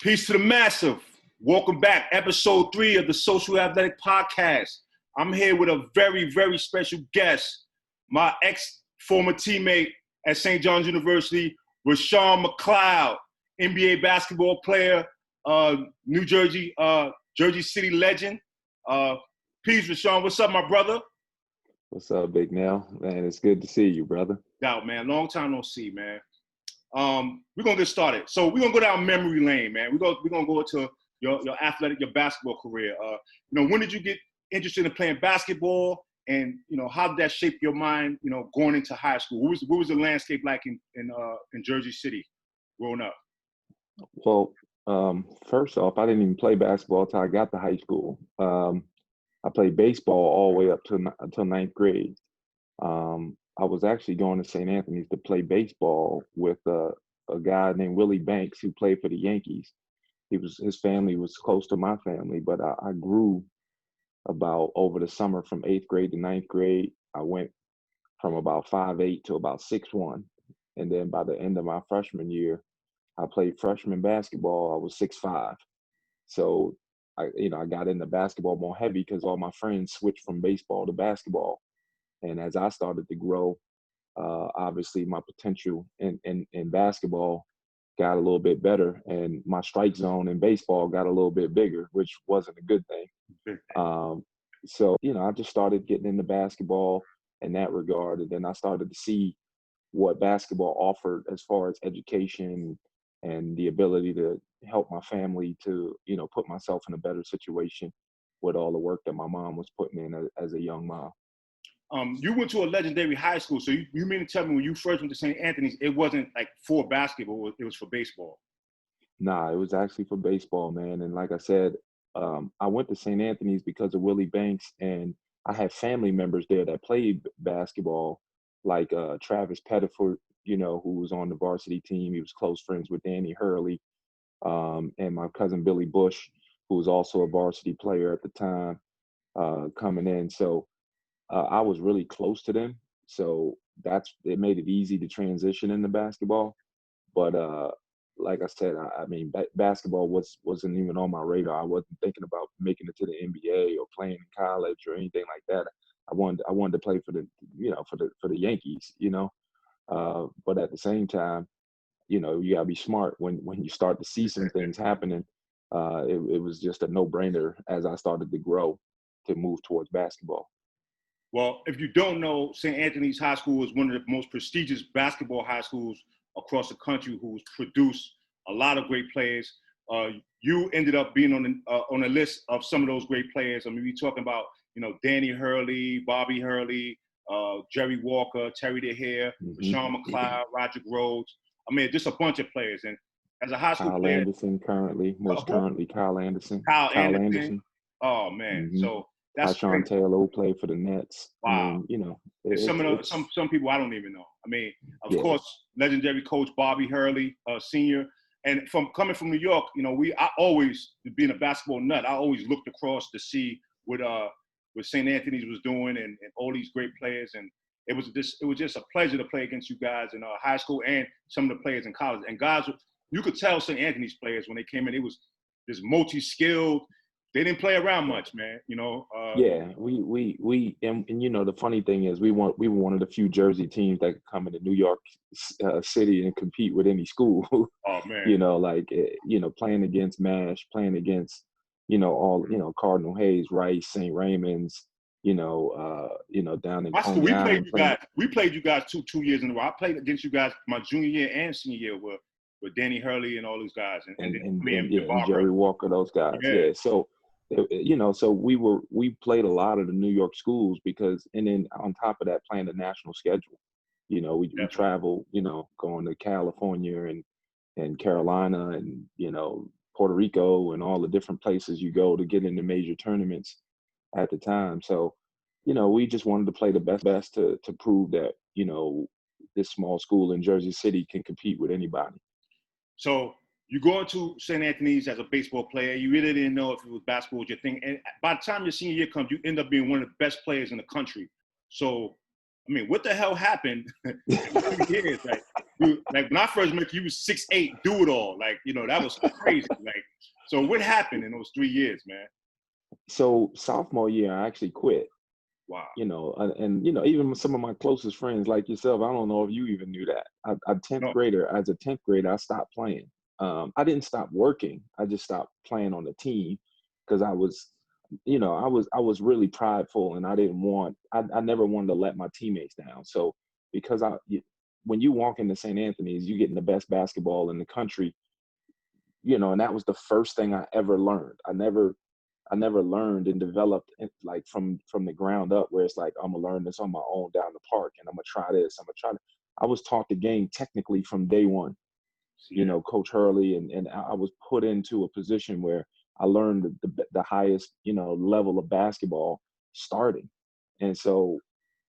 Peace to the massive. Welcome back. Episode 3 of the Social Athletic Podcast. I'm here with a very, very special guest, my ex-former teammate at St. John's University, Rashawn McLeod, NBA basketball player, New Jersey, Jersey City legend. Peace, Rashawn. What's up, my brother? What's up, Big Nell? Man, it's good to see you, brother. Doubt, man. Long time no see, man. We're gonna get started. So we're gonna go down memory lane, man. We're gonna go into your basketball career. When did you get interested in playing basketball, and how did that shape your mind? Going into high school. What was the landscape like in Jersey City growing up? Well, first off, I didn't even play basketball until I got to high school. I played baseball all the way up until ninth grade. I was actually going to St. Anthony's to play baseball with a guy named Willie Banks who played for the Yankees. His family was close to my family, but I grew about over the summer from 8th grade to ninth grade. I went from about 5'8" to about 6'1", and then by the end of my freshman year, I played freshman basketball. I was 6'5". So I got into basketball more heavy because all my friends switched from baseball to basketball. And as I started to grow, obviously my potential in basketball got a little bit better, and my strike zone in baseball got a little bit bigger, which wasn't a good thing. So I just started getting into basketball in that regard, and then I started to see what basketball offered as far as education and the ability to help my family to put myself in a better situation with all the work that my mom was putting in as a young mom. You went to a legendary high school, so you mean to tell me when you first went to St. Anthony's, it wasn't like for basketball, it was for baseball? Nah, it was actually for baseball, man. And like I said, I went to St. Anthony's because of Willie Banks, and I had family members there that played basketball, like Travis Pettiford, who was on the varsity team. He was close friends with Danny Hurley, and my cousin Billy Bush, who was also a varsity player at the time, coming in. So I was really close to them, so it made it easy to transition into basketball. But like I said, basketball wasn't even on my radar. I wasn't thinking about making it to the NBA or playing in college or anything like that. I wanted to play for the for the Yankees, But at the same time, you gotta be smart when you start to see some things happening. It was just a no-brainer as I started to grow to move towards basketball. Well, if you don't know, St. Anthony's High School is one of the most prestigious basketball high schools across the country, who's produced a lot of great players. You ended up being on a list of some of those great players. I mean, we're talking about Danny Hurley, Bobby Hurley, Jerry Walker, Terry DeHare, Rashawn McLeod, Roger Rhodes. I mean, just a bunch of players. And as a high school Kyle player, Anderson currently Kyle Anderson. Kyle Anderson. Oh man, so. That's Sean Taylor, who played for the Nets. Wow. I mean, some people I don't even know. I mean, of course, legendary coach Bobby Hurley, senior, and coming from New York, I always, being a basketball nut, I always looked across to see what St. Anthony's was doing and all these great players, and it was just a pleasure to play against you guys in high school and some of the players in college. And guys, you could tell St. Anthony's players when they came in, it was just multi-skilled. They didn't play around much, man. Yeah, we the funny thing is we were one of the few Jersey teams that could come into New York City and compete with any school. Oh man. Playing against MASH, playing against Cardinal Hayes, Rice, St. Raymond's, down in Coney Island. We played you guys two years in a row. I played against you guys my junior year and senior year with Danny Hurley and all those guys, and Jerry Walker, those guys. Yeah. So. So we played a lot of the New York schools and then on top of that, playing the national schedule. We travel, going to California and Carolina and, Puerto Rico and all the different places you go to get into major tournaments at the time. So, we just wanted to play the best to prove that, this small school in Jersey City can compete with anybody. So you go into St. Anthony's as a baseball player. You really didn't know if it was basketball was your thing. And by the time your senior year comes, you end up being one of the best players in the country. So, I mean, what the hell happened in 2 years? Like, like when I first met you was 6'8", do it all. Like, you know, that was crazy. Like, so what happened in those 3 years, man? So sophomore year, I actually quit. Wow. You know, and you know, even some of my closest friends like yourself, I don't know if you even knew that. I 10th No. grader, as a 10th grader, I stopped playing. I didn't stop working. I just stopped playing on the team because I was, you know, I was really prideful, and I never wanted to let my teammates down. So because when you walk into St. Anthony's, you getting the best basketball in the country, you know, and that was the first thing I ever learned. I never learned and developed like from the ground up, where it's like I'm gonna learn this on my own down the park, and I'm gonna try this. I'm gonna try. I was taught the game technically from day one. You Yeah. know, Coach Hurley, and I was put into a position where I learned the highest, you know, level of basketball starting, and so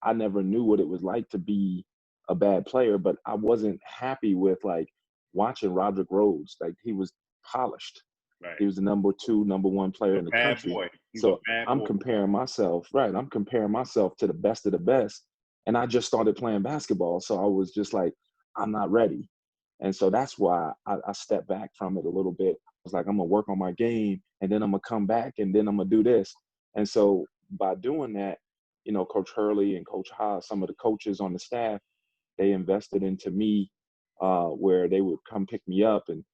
I never knew what it was like to be a bad player, but I wasn't happy with like watching Roderick Rhodes. Like, he was polished. Right. He was the number 2, number 1 player A in the bad country. boy. He's a So bad I'm boy. comparing myself, right? I'm comparing myself to the best of the best. And I just started playing basketball. So I was just like, I'm not ready. And so that's why I stepped back from it a little bit. I was like, I'm gonna work on my game, and then I'm gonna come back, and then I'm gonna do this. And so by doing that, you know, Coach Hurley and Coach Haas, some of the coaches on the staff, they invested into me, where they would come pick me up and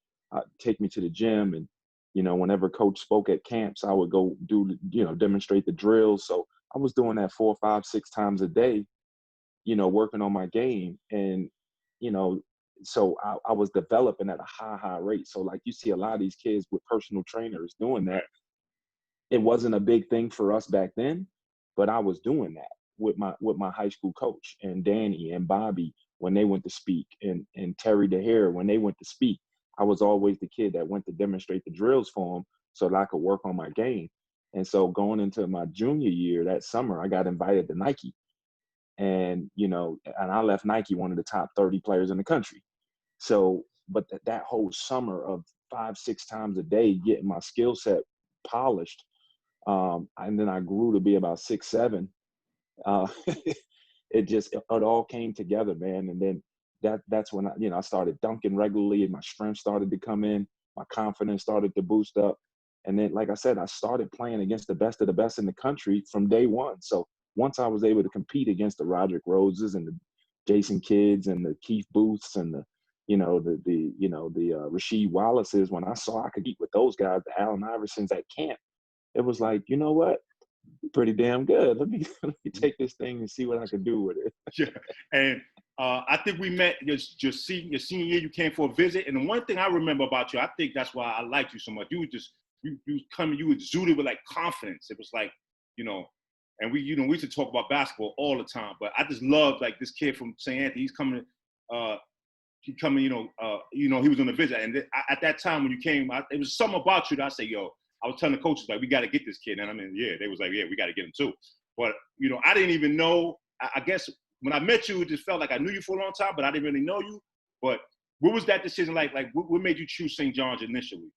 take me to the gym. And, you know, whenever coach spoke at camps, I would go do, you know, demonstrate the drills. So I was doing that 4, 5, 6 times a day, you know, working on my game. And, you know, so I was developing at a high rate. So like you see a lot of these kids with personal trainers doing that. It wasn't a big thing for us back then, but I was doing that with my high school coach, and Danny and Bobby when they went to speak, and Terry DeHare when they went to speak. I was always the kid that went to demonstrate the drills for them so that I could work on my game. And so going into my junior year that summer, I got invited to Nike. And, you know, and I left Nike one of the top 30 players in the country. So, but that whole summer of 5, 6 times a day, getting my skill set polished, and then I grew to be about 6'7". Uh, it all came together, man. And then that's when I started dunking regularly, and my strength started to come in, my confidence started to boost up. And then, like I said, I started playing against the best of the best in the country from day one. So once I was able to compete against the Roderick Roses and the Jason Kidds and the Keith Booths and the Rasheed Wallaces, when I saw I could eat with those guys, the Allen Iversons at camp, it was like, you know what? Pretty damn good. Let me let me take this thing and see what I can do with it. Yeah. And I think we met your senior year. You came for a visit, and the one thing I remember about you, I think that's why I liked you so much. You were just you exuded with like confidence. It was like, you know, and we used to talk about basketball all the time. But I just loved like this kid from St. Anthony. He's coming. He was on a visit, and at that time when you came, it was something about you that I say, yo. I was telling the coaches, like, we got to get this kid. And I mean, yeah, they was like, yeah, we got to get him too. But, you know, I didn't even know. I guess when I met you, it just felt like I knew you for a long time, but I didn't really know you. But what was that decision like? Like, what made you choose St. John's initially?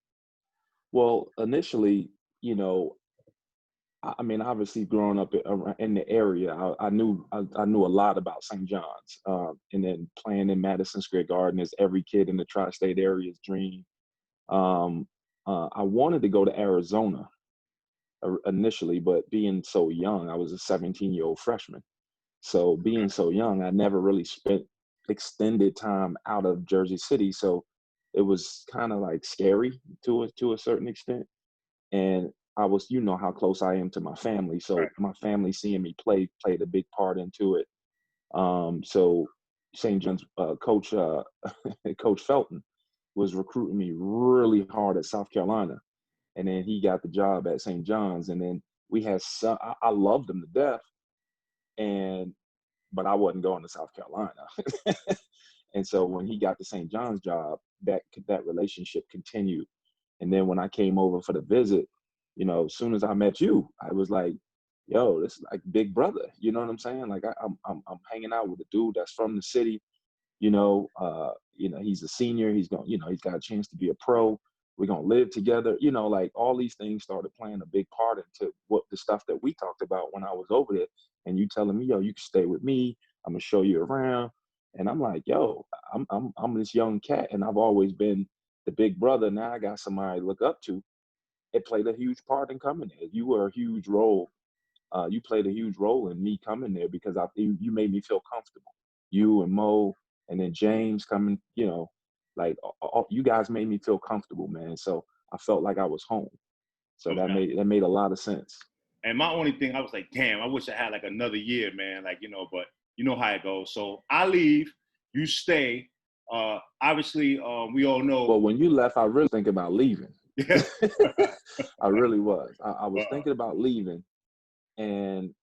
Well, initially, you know, I mean, obviously, growing up in the area, I knew I knew a lot about St. John's, and then playing in Madison Square Garden is every kid in the tri-state area's dream. Um, I wanted to go to Arizona initially, but being so young, I was a 17-year-old freshman. So being so young, I never really spent extended time out of Jersey City. So it was kind of like scary to a certain extent. And I was, you know, how close I am to my family. So Right. my family seeing me play played a big part into it. So St. John's coach Coach Felton was recruiting me really hard at South Carolina, and then he got the job at St. John's, and then we had some. I loved him to death, but I wasn't going to South Carolina. And so when he got the St. John's job, that relationship continued. And then when I came over for the visit, you know, as soon as I met you, I was like, yo, this is like big brother. You know what I'm saying? Like I'm hanging out with a dude that's from the city. He's a senior. He's got a chance to be a pro. We're gonna live together. You know, like all these things started playing a big part into what the stuff that we talked about when I was over there. And you telling me, yo, you can stay with me. I'm gonna show you around. And I'm like, yo, I'm this young cat, and I've always been the big brother. Now I got somebody to look up to. It played a huge part in coming there. You were a huge role. You played a huge role in me coming there because you made me feel comfortable. You and Mo, and then James coming. Like you guys made me feel comfortable, man. So I felt like I was home. So that Okay. made a lot of sense. And my only thing, I was like, damn, I wish I had like another year, man. Like, but you know how it goes. So I leave, you stay. Obviously, we all know. Well, when you left, I really think about leaving. Yeah. I really was. I was thinking about leaving, and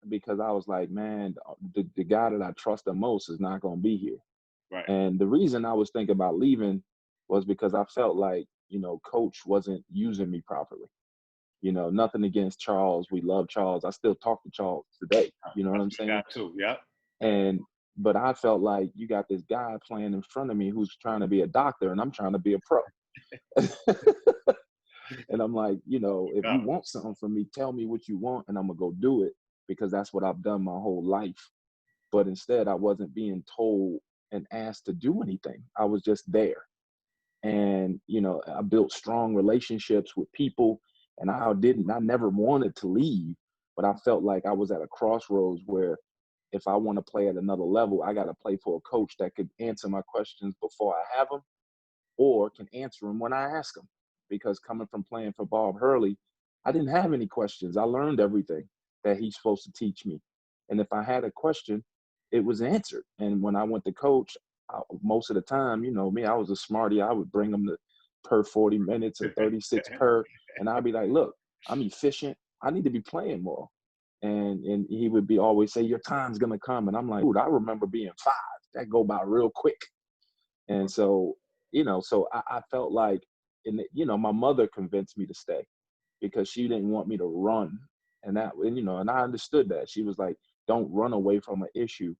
because I was like, man, the guy that I trust the most is not going to be here. Right. And the reason I was thinking about leaving was because I felt like, Coach wasn't using me properly. Nothing against Charles. We love Charles. I still talk to Charles today. You know what I'm saying? Got to, yeah. But I felt like you got this guy playing in front of me who's trying to be a doctor, and I'm trying to be a pro. And I'm like, if you want something from me, tell me what you want, and I'm gonna go do it, because that's what I've done my whole life. But instead, I wasn't being told and asked to do anything. I was just there. And, I built strong relationships with people, and I never wanted to leave, but I felt like I was at a crossroads where if I want to play at another level, I got to play for a coach that could answer my questions before I have them, or can answer them when I ask them. Because coming from playing for Bob Hurley, I didn't have any questions. I learned everything that he's supposed to teach me. And if I had a question, it was answered. And when I went to coach, most of the time, me, I was a smarty. I would bring them to per 40 minutes or 36 per. And I'd be like, look, I'm efficient. I need to be playing more. And he would be always say, your time's going to come. And I'm like, dude, I remember being 5. That go by real quick. And so, I felt like, my mother convinced me to stay because she didn't want me to run. And I understood that. She was like, don't run away from an issue,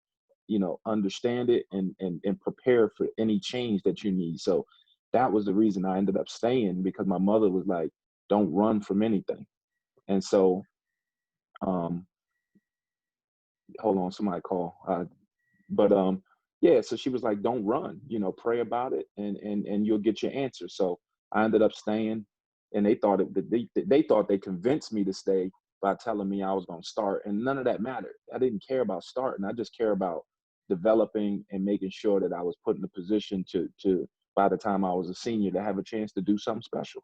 understand it and prepare for any change that you need. So that was the reason I ended up staying, because my mother was like, don't run from anything. And so, hold on, somebody call. But yeah, so she was like, don't run, pray about it and you'll get your answer. So I ended up staying, and they thought they thought they convinced me to stay by telling me I was going to start, and none of that mattered. I didn't care about starting. I just care about developing and making sure that I was put in a position to by the time I was a senior, to have a chance to do something special.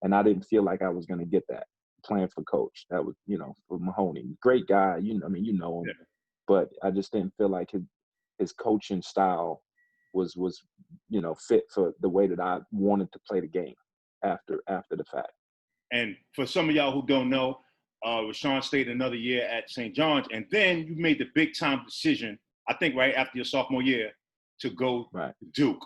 And I didn't feel like I was going to get that playing for coach. That was, for Mahoney, great guy. I mean, you know him, Yeah. but I just didn't feel like his coaching style was fit for the way that I wanted to play the game after the fact. And for some of y'all who don't know, Rashawn stayed another year at St. John's, and then you made the big time decision, I think right after your sophomore year, to go Right. to Duke.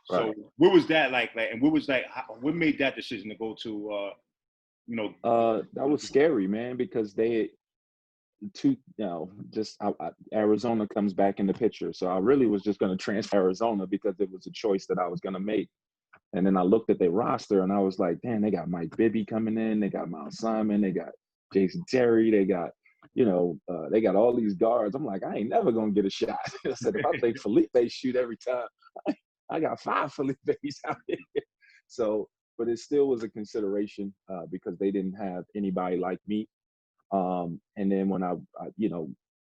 So Right. what was that like? And what made that decision to go to that was scary, man, because Arizona comes back in the picture. So I really was just going to transfer Arizona because it was a choice that I was going to make. And then I looked at their roster and I was like, damn, they got Mike Bibby coming in. They got Mount Simon. They got Jason Terry. They got, they got all these guards. I'm like, I ain't never going to get a shot. I said, if I think Felipe shoot every time, I got 5 Felipes out here. So, but it still was a consideration because they didn't have anybody like me. And then when I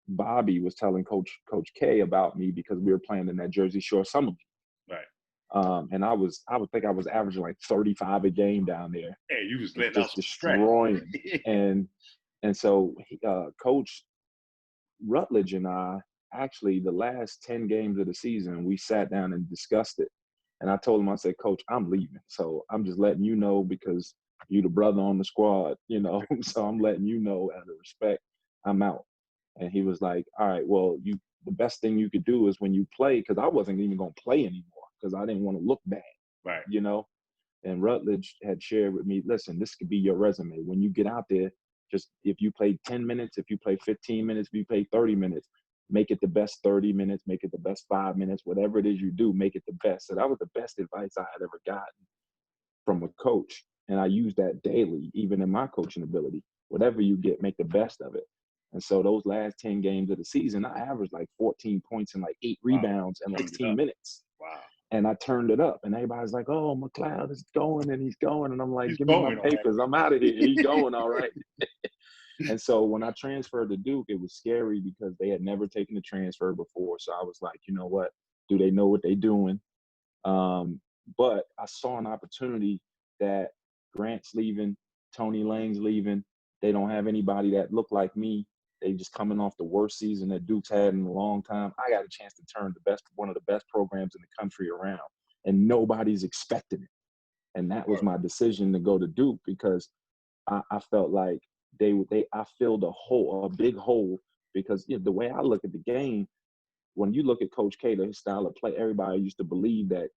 Bobby was telling Coach K about me because we were playing in that Jersey Shore Summer League. Right. And I would think I was averaging like 35 a game down there. Yeah, you was letting just out destroying. and so Coach Rutledge and I, actually the last 10 games of the season, we sat down and discussed it. And I told him, I said, Coach, I'm leaving. So I'm just letting you know because you the brother on the squad, so I'm letting you know out of respect, I'm out. And he was like, all right, well, the best thing you could do is when you play, because I wasn't even going to play anymore because I didn't want to look bad, right. And Rutledge had shared with me, listen, this could be your resume. When you get out there, just if you play 10 minutes, if you play 15 minutes, if you play 30 minutes, make it the best 30 minutes, make it the best 5 minutes, whatever it is you do, make it the best. So that was the best advice I had ever gotten from a coach. And I use that daily, even in my coaching ability. Whatever you get, make the best of it. And so those last 10 games of the season, I averaged like 14 points and like 8 Wow. rebounds in like Turned it 10 up. minutes. Wow. And I turned it up, and everybody's like, "Oh, McLeod is going, and he's going," and I'm like, He's "Give me my going, all right. papers. I'm out of here. He's going, all right." And so when I transferred to Duke, it was scary because they had never taken a transfer before. So I was like, you know what? Do they know what they're doing? But I saw an opportunity that Grant's leaving, Tony Lang's leaving. They don't have anybody that looked like me. They just coming off the worst season that Duke's had in a long time. I got a chance to turn one of the best programs in the country around, and nobody's expecting it. And that was my decision to go to Duke because I felt like I filled a big hole because the way I look at the game, when you look at Coach K, his style of play, everybody used to believe that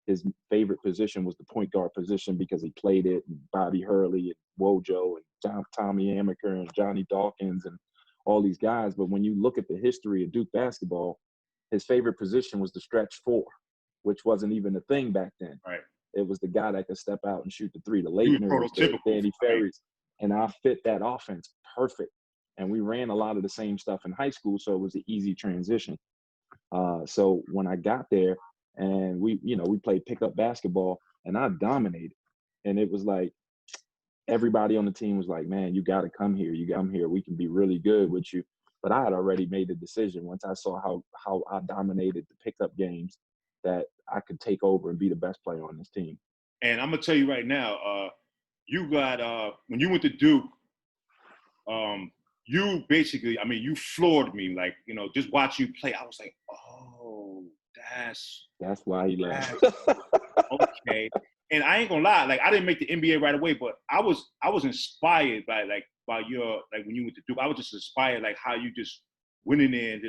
his favorite position was the point guard position because he played it, and Bobby Hurley and Wojo and Tommy Amaker and Johnny Dawkins and all these guys. But when you look at the history of Duke basketball, his favorite position was the stretch four, which wasn't even a thing back then. Right. It was the guy that could step out and shoot the three, the He was Leitners, the prototypical. Danny Right. Ferries. And I fit that offense perfect. And we ran a lot of the same stuff in high school, so it was an easy transition. So when I got there and we played pickup basketball and I dominated. And it was like everybody on the team was like, "Man, you got to come here. You come here. We can be really good with you." But I had already made the decision once I saw how I dominated the pickup games that I could take over and be the best player on this team. And I'm gonna tell you right now, you got when you went to Duke, you basically, I mean, you floored me. Like, just watch you play. I was like, oh, that's why he left. Okay. And I ain't gonna lie, like I didn't make the NBA right away, but I was inspired by your when you went to Duke. I was just inspired like how you just went in there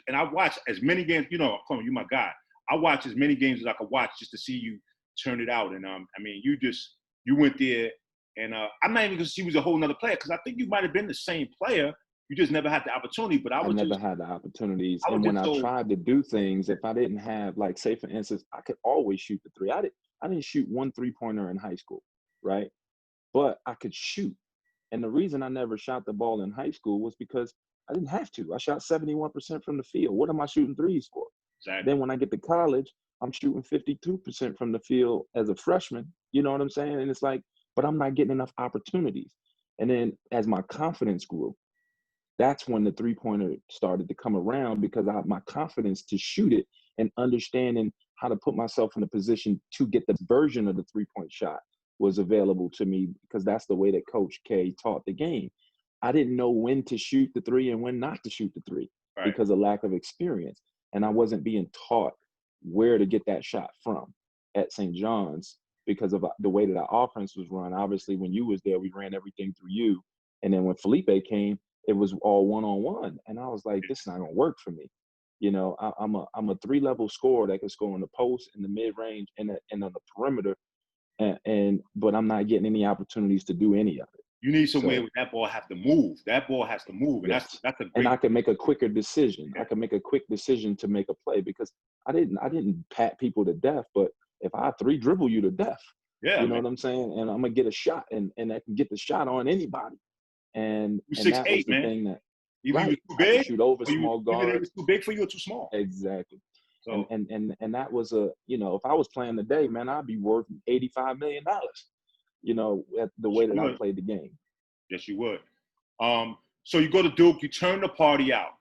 and I watched as many games. Come on, you my guy. I watched as many games as I could watch just to see you turn it out. And I mean, you went there, and I'm not even gonna see you was a whole nother player because I think you might have been the same player. You just never had the opportunity. But I never had the opportunities. I And when I tried to do things, if I didn't have, like, say for instance, I could always shoot the three. I didn't shoot one 3-pointer in high school, right? But I could shoot. And the reason I never shot the ball in high school was because I didn't have to. I shot 71% from the field. What am I shooting threes for? Exactly. Then when I get to college, I'm shooting 52% from the field as a freshman. You know what I'm saying? And it's like, but I'm not getting enough opportunities. And then as my confidence grew, that's when the 3-pointer started to come around because I had my confidence to shoot it and understanding how to put myself in a position to get the version of the 3-point shot was available to me because that's the way that Coach K taught the game. I didn't know when to shoot the three and when not to shoot the three because of lack of experience. And I wasn't being taught where to get that shot from at St. John's because of the way that our offense was run. Obviously, when you was there, we ran everything through you. And then when Felipe came, it was all one-on-one. And I was like, this is not going to work for me. I'm a 3-level scorer that can score in the post, in the mid-range, and on the perimeter. But I'm not getting any opportunities to do any of it. You need somewhere where that ball has to move. That ball has to move. And yes. that's a great. And I can make a quicker decision. I can make a quick decision to make a play because I didn't pat people to death, but if I 3-dribble you to death, you know what I'm saying? And I'm gonna get a shot and I can get the shot on anybody. And you that 6'8", was the man. thing that Either right. you was too big, I could shoot over small guard. Either it was too big for you or too small. Exactly. So, and that was if I was playing today, man, I'd be worth $85 million. At the way that I played the game. Yes, you would. So you go to Duke, you turn the party out.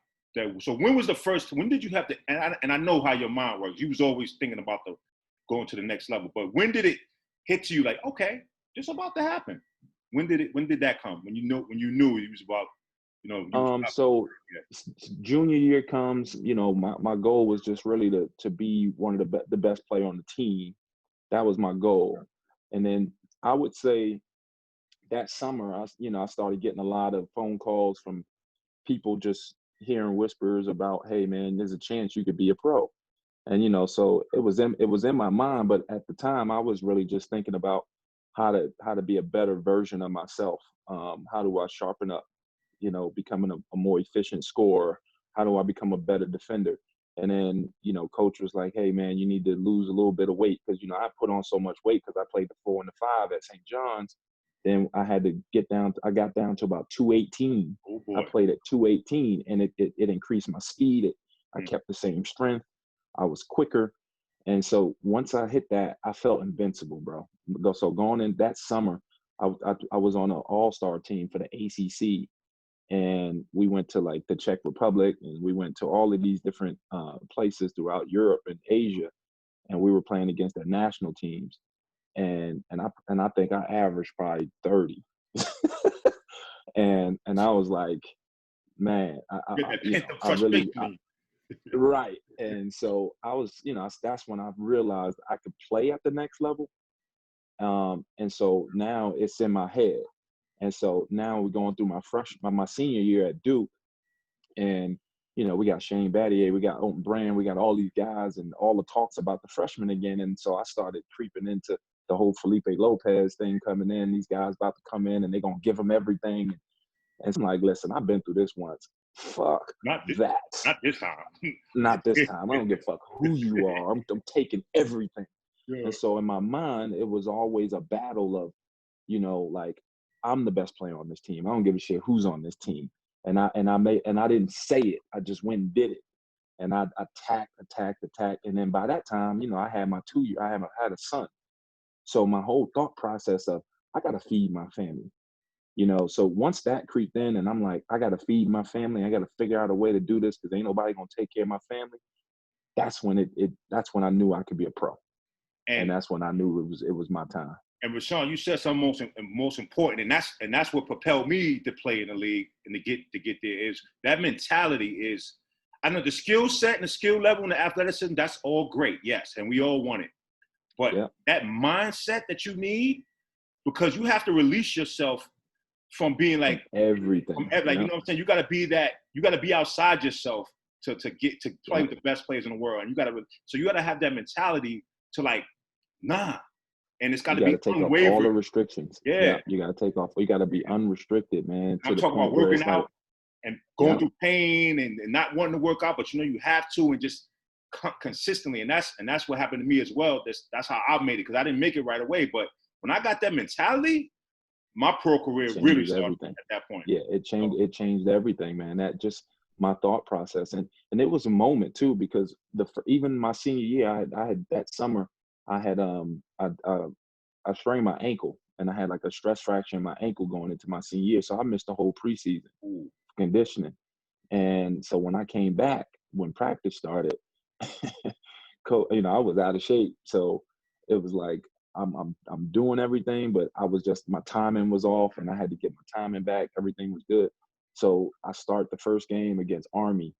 So when did you have to, and I know how your mind works. You was always thinking about going to the next level, but when did it hit to you like, okay, this is about to happen? When did that come? When you knew it was about, so junior year comes, my goal was just really to be one of the best player on the team. That was my goal. And then I would say that summer, I started getting a lot of phone calls from people just hearing whispers about, hey man, there's a chance you could be a pro. And so it was in my mind, but at the time I was really just thinking about how to be a better version of myself. How do I sharpen up, becoming a more efficient scorer? How do I become a better defender? And then, coach was like, hey man, you need to lose a little bit of weight because, I put on so much weight because I played the 4 and the 5 at St. John's. Then I had to I got down to about 218. Oh I boy. played at 218, and it increased my speed. I Mm. kept the same strength. I was quicker. And so once I hit that, I felt invincible, bro. So going in that summer, I was on an all-star team for the ACC, and we went to like the Czech Republic, and we went to all of these different places throughout Europe and Asia, and we were playing against their national teams, and I think I averaged probably 30, and I was like, man, Get that you pent know, up I really frustration in right, and so I was, that's when I realized I could play at the next level, and so now it's in my head, and so now we're going through my senior year at Duke. And we got Shane Battier, we got Olton Brand, we got all these guys, and all the talks about the freshmen again. And so I started creeping into the whole Felipe Lopez thing coming in. These guys about to come in, and they're gonna give them everything. And so I'm like, listen, I've been through this once. Fuck Not this, that. not this time. Not this time. I don't give a fuck who you are. I'm taking everything. Yeah. And so in my mind, it was always a battle of, like, I'm the best player on this team. I don't give a shit who's on this team. And I didn't say it. I just went and did it. And I attacked, and then by that time, I had my 2 year. I had a son. So my whole thought process of I gotta feed my family. So once that creeped in, and I'm like, I gotta feed my family. I gotta figure out a way to do this because ain't nobody gonna take care of my family. That's when that's when I knew I could be a pro, and And that's when I knew it was my time. and Rashawn, you said something most important, and that's what propelled me to play in the league and to get there is that mentality is. I know the skill set and the skill level and the athleticism, that's all great, yes, and we all want it. But Yeah. that mindset that you need, because you have to release yourself from being like Everything. you know what I'm saying? You gotta be outside yourself to get to play with the best players in the world. And you gotta have that mentality to like, nah. And it's gotta You got be to take off all the unwavering. restrictions. Yeah. You got to take off. You got to be unrestricted, man, to I'm the talking about point where working it's like, out and going yeah, through pain and not wanting to work out, but you have to, and just consistently. And that's what happened to me as well. That's how I made it, because I didn't make it right away. But when I got that mentality, my pro career really changes started everything. at that point. Yeah, it changed everything, man. That just my thought process, and it was a moment too, because even my senior year, I had that summer, I had I strained my ankle, and I had like a stress fracture in my ankle going into my senior year, so I missed the whole preseason conditioning. And so when I came back, when practice started, I was out of shape. So it was like I'm doing everything, but my timing was off, and I had to get my timing back. Everything was good. So I start the first game against Army,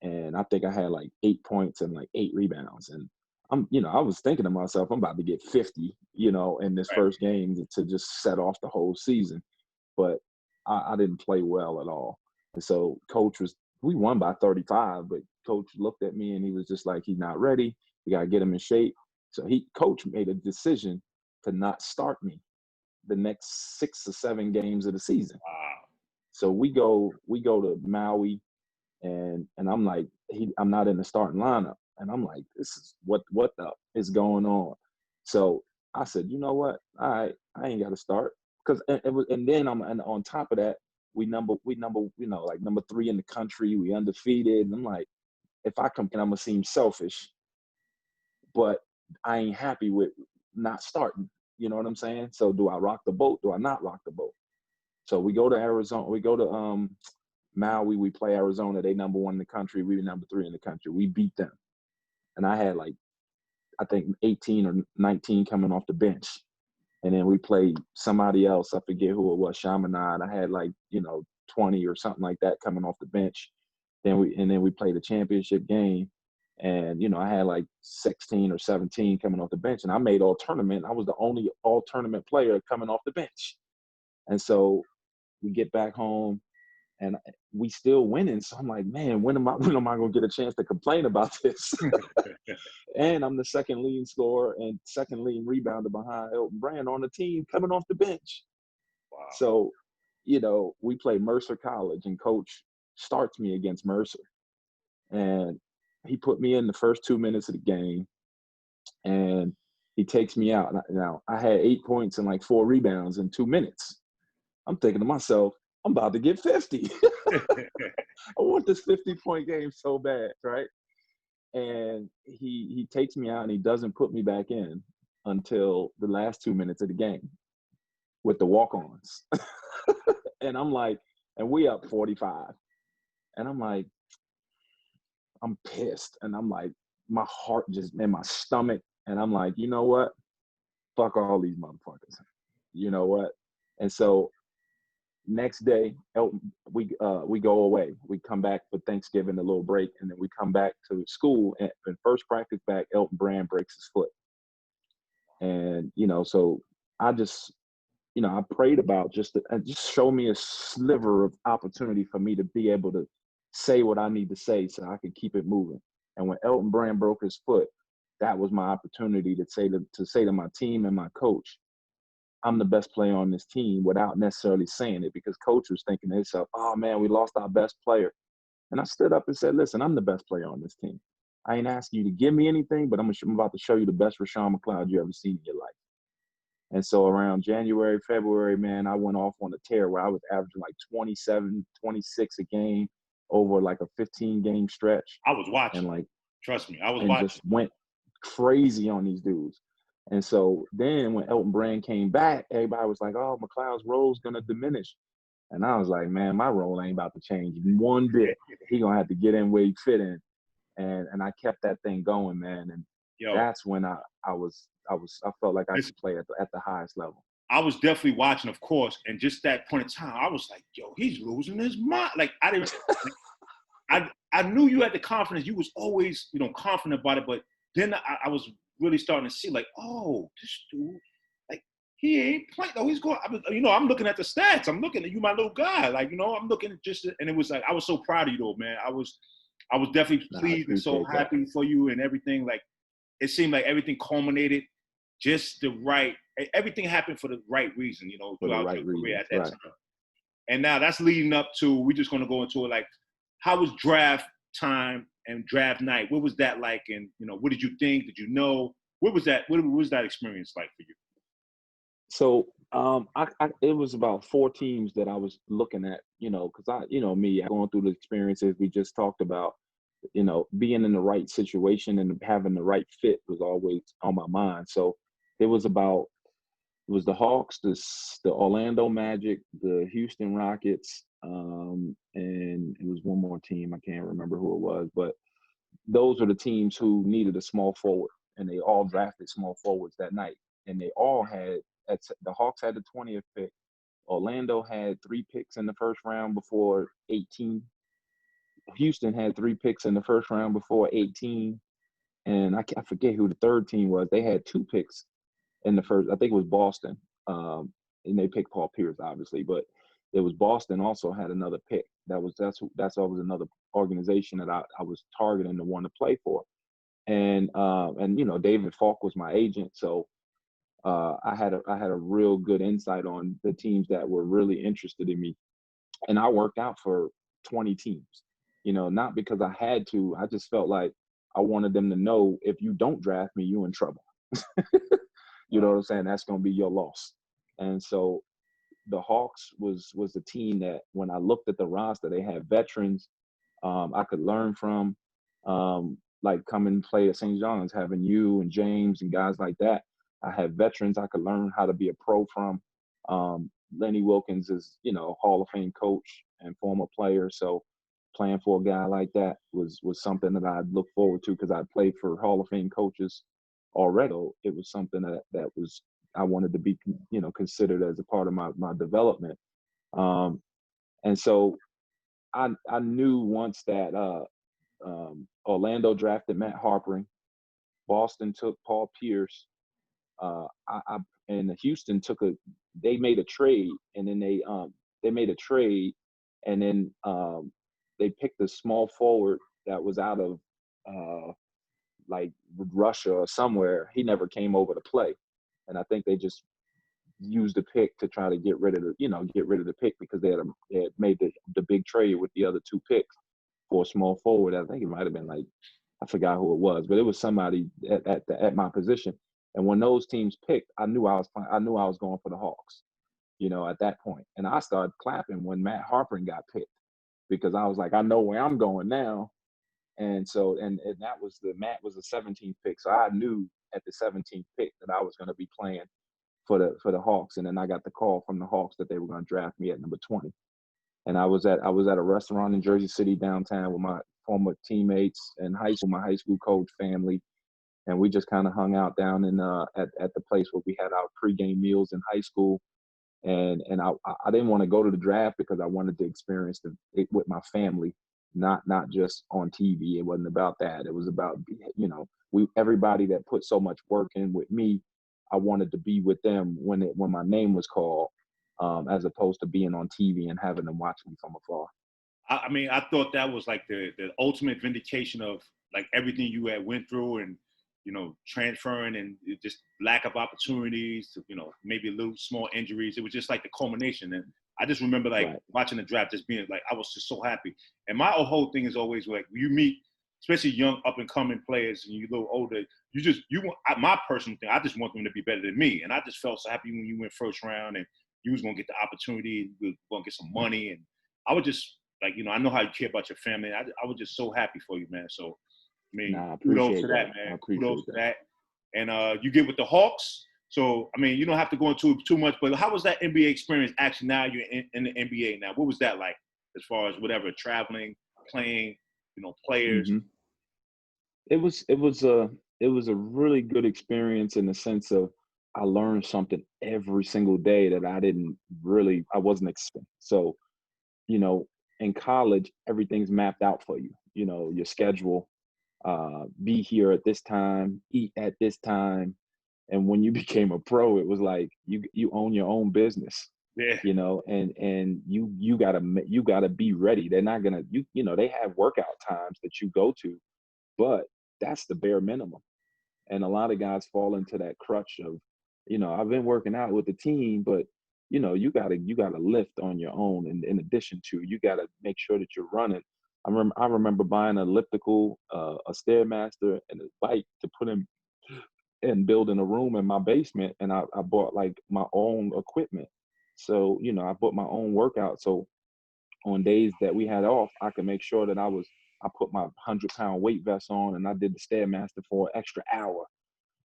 and I think I had like 8 points and like 8 rebounds. And I was thinking to myself, I'm about to get 50, in this Right. first game to just set off the whole season. But I didn't play well at all. And so we won by 35, but coach looked at me and he was just like, he's not ready. We got to get him in shape. So coach made a decision to not start me the next 6 or 7 games of the season. Wow. So we go to Maui, and I'm like, I'm not in the starting lineup, and I'm like, this is what the is going on. So I said, you know what? All right, I ain't got to start, because and then and on top of that, we number like number 3 in the country, we undefeated, and I'm like, if I come, and I'm gonna seem selfish, but I ain't happy with not starting. You know what I'm saying? So do I rock the boat? Do I not rock the boat? So we go to Arizona. We go to Maui. We play Arizona. They number 1 in the country. We number 3 in the country. We beat them. And I had like, I think 18 or 19 coming off the bench. And then we played somebody else. I forget who it was, Chaminade. I had like, 20 or something like that coming off the bench. Then we played a championship game. And, I had like 16 or 17 coming off the bench. And I made all tournament. I was the only all tournament player coming off the bench. And so we get back home, and we still winning. So I'm like, man, when am I going to get a chance to complain about this? And I'm the second leading scorer and second leading rebounder behind Elton Brand on the team coming off the bench. Wow. So, we play Mercer College, and coach starts me against Mercer. And he put me in the first 2 minutes of the game. And, He takes me out. Now, I had 8 points and like 4 rebounds in 2 minutes. I'm thinking to myself, I'm about to get 50. I want this 50-point game so bad, right? And he takes me out and he doesn't put me back in until the last 2 minutes of the game with the walk-ons. And I'm like, and we up 45. And I'm like, I'm pissed. And I'm like, my heart just in my stomach. And I'm like, you know what? Fuck all these motherfuckers. You know what? And so next day, we go away. We come back for Thanksgiving, a little break, and then we come back to school. And first practice back, Elton Brand breaks his foot. And, so I just, I prayed about just show me a sliver of opportunity for me to be able to say what I need to say so I can keep it moving. And when Elton Brand broke his foot, that was my opportunity to say to my team and my coach, I'm the best player on this team, without necessarily saying it, because coach was thinking to himself, oh man, we lost our best player. And I stood up and said, listen, I'm the best player on this team. I ain't asking you to give me anything, but I'm about to show you the best Rashawn McLeod you ever seen in your life. And so around January, February, man, I went off on a tear where I was averaging like 27, 26 a game over like a 15-game stretch. I was watching. And like, trust me, I was watching. Just went crazy on these dudes. And so then when Elton Brand came back, everybody was like, oh, McLeod's role's going to diminish. And I was like, man, my role ain't about to change one bit. He going to have to get in where he fit in. And I kept that thing going, man. And that's when I felt like I could play at the highest level. I was definitely watching, of course. And just that point in time, I was like, yo, he's losing his mind. Like, I knew you had the confidence. You was always, confident about it. But then I was really starting to see, like, oh, this dude, like, he ain't playing. Oh, he's going. I'm looking at the stats. I'm looking at you, my little guy. Like, I'm looking at and it was like, I was so proud of you, though, man. I was definitely pleased and so happy for you and everything. Like, it seemed like everything culminated just the right. Everything happened for the right reason, throughout your career at that time. And now that's leading up to. We're just going to go into it. Like, how was draft time and draft night? What was that like? And what did you think? Did you know? What was that? What was that experience like for you? So it was about 4 teams that I was looking at, because me going through the experiences we just talked about, being in the right situation and having the right fit was always on my mind. So it was the Hawks, the Orlando Magic, the Houston Rockets, and it was one more team. I can't remember who it was, but those are the teams who needed a small forward, and they all drafted small forwards that night. And they all had, the Hawks had the 20th pick. Orlando had 3 picks in the first round before 18. Houston had 3 picks in the first round before 18. And I forget who the third team was. They had 2 picks in the first. I think it was Boston. And they picked Paul Pierce, obviously. But it was Boston also had another pick. That's always another organization that I was targeting to want to play for. And David Falk was my agent. So I had a real good insight on the teams that were really interested in me. And I worked out for 20 teams. Not because I had to. I just felt like I wanted them to know, if you don't draft me, you're in trouble. You know what I'm saying? That's going to be your loss. And so the Hawks was the team that, when I looked at the roster, they had veterans I could learn from, like come and play at St. John's, having you and James and guys like that. I had veterans I could learn how to be a pro from. Lenny Wilkins is, Hall of Fame coach and former player. So playing for a guy like that was something that I'd look forward to, because I played for Hall of Fame coaches already. It was something that was, I wanted to be, considered as a part of my development. And so I knew once that Orlando drafted Matt Harpering, Boston took Paul Pierce, and Houston they made a trade, and then they made a trade, and then they picked a small forward that was out of like Russia or somewhere. He never came over to play, and I think they just used the pick to try to get rid of the pick, because they had made the big trade with the other 2 picks for a small forward. I think it might have been, like, I forgot who it was, but it was somebody at my position. And when those teams picked, I knew I was going for the Hawks, at that point. And I started clapping when Matt Harpring got picked because I was like, I know where I'm going now. And so, and Matt was the 17th pick. So I knew at the 17th pick that I was going to be playing for the Hawks. And then I got the call from the Hawks that they were going to draft me at number 20. And I was at a restaurant in Jersey City downtown with my former teammates in high school, my high school coach family. And we just kind of hung out down in at the place where we had our pregame meals in high school. And I didn't want to go to the draft because I wanted to experience it with my family, not just on TV. It wasn't about that. It was about, everybody that put so much work in with me, I wanted to be with them when my name was called, as opposed to being on TV and having them watch me from afar. I mean, I thought that was like the ultimate vindication of like everything you had went through and, transferring and just lack of opportunities, maybe a little small injuries. It was just like the culmination. And I just remember watching the draft, just being like, I was just so happy. And my whole thing is always like, you meet, especially young up and coming players and you're a little older, my personal thing, I just want them to be better than me. And I just felt so happy when you went first round and you was going to get the opportunity, you were going to get some money. And I would just like, I know how you care about your family. I was just so happy for you, man. So, I mean, kudos to that, man. Kudos to that. And you get with the Hawks. So, I mean, you don't have to go into it too much, but how was that NBA experience actually now you're in the NBA now? What was that like as far as whatever, traveling, playing, players? Mm-hmm. It was a really good experience in the sense of I learned something every single day that I wasn't expecting. So, in college, everything's mapped out for you, your schedule, be here at this time, eat at this time. And when you became a pro, it was like you own your own business. Yeah. And you gotta be ready. They're not gonna they have workout times that you go to, but that's the bare minimum. And a lot of guys fall into that crutch of, I've been working out with the team, but you gotta lift on your own. And in addition to, you gotta make sure that you're running. I remember buying an elliptical, a Stairmaster, and a bike to put in and building a room in my basement. And I bought like my own equipment. So, I bought my own workout. So on days that we had off, I could make sure that I put my 100-pound weight vest on and I did the Stairmaster for an extra hour.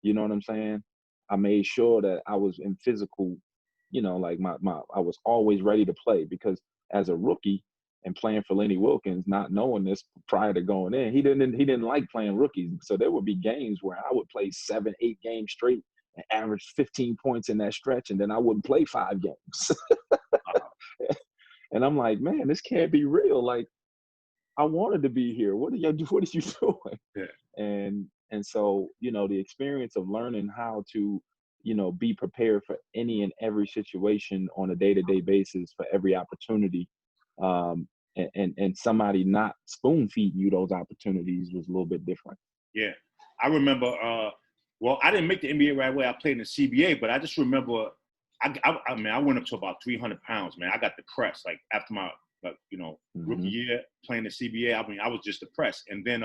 You know what I'm saying? I made sure that I was in physical, like I was always ready to play, because as a rookie and playing for Lenny Wilkens, not knowing this prior to going in, he didn't like playing rookies. So there would be games where I would play 7-8 games straight and average 15 points in that stretch, and then I wouldn't play 5 games. And I'm like, man, this can't be real. Like, I wanted to be here. What are you doing? Yeah. And so, the experience of learning how to, be prepared for any and every situation on a day-to-day basis for every opportunity, and somebody not spoon feeding you those opportunities was a little bit different. Yeah. I remember, well, I didn't make the NBA right away. I played in the CBA, but I just remember, I mean, I went up to about 300 pounds, man. I got depressed, like after my, rookie year playing the CBA. I mean, I was just depressed. And then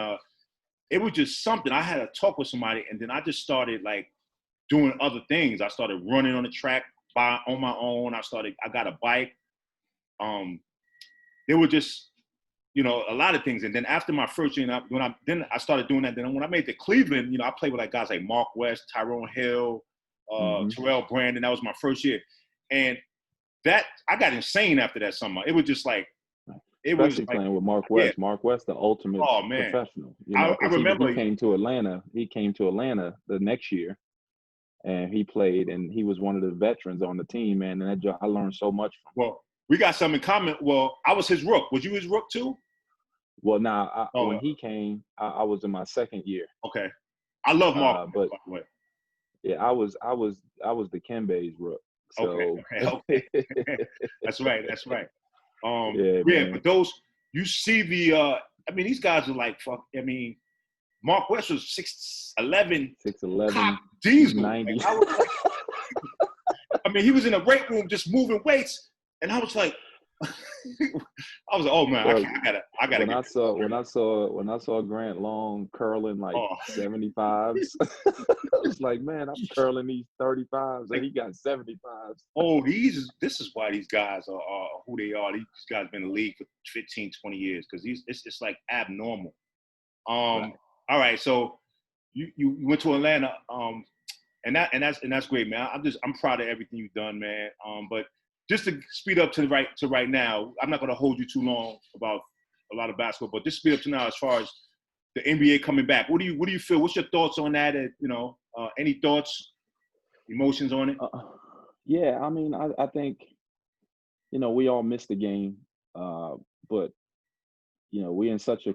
it was just something. I had to talk with somebody, and then I just started like doing other things. I started running on the track on my own. I got a bike. There were just, a lot of things. And then after my first year, then I started doing that. Then when I made it to Cleveland, I played with like guys like Mark West, Tyrone Hill, Terrell Brandon. That was my first year. And that, I got insane after that summer. It was just like, especially playing with Mark West. Yeah. Mark West, the ultimate professional. I remember he came to Atlanta. He came to Atlanta the next year, and he played, and he was one of the veterans on the team, man. And I learned so much from him. Well, we got something in common. Well, I was his rook. Was you his rook too? Well, when he came, I was in my second year. Okay, I love Mark, but by the way. Yeah, I was the Kembe's rook. So. Okay. That's right. But those, you see I mean, these guys are like, fuck. I mean, Mark West was 6'11", cop diesel. 90. Like, I mean, he was in a weight room just moving weights, and I was like, I was like, oh man, Well, I gotta get this. when I saw Grant Long curling like Oh, 75s, I was like, man, I'm curling these 35s and like, he got 75s. oh, this is why these guys are who they are. These guys been in the league for 15, 20 years because it's like abnormal. Right. All right, so you went to Atlanta, and that's great, man. I'm proud of everything you've done, man. But just to speed up to right now, I'm not gonna hold you too long about a lot of basketball, but just speed up to now as far as the NBA coming back. What do you feel? What's your thoughts on that? Any thoughts, emotions on it? Uh, yeah, I mean, I think, we all missed the game, but, we're in such a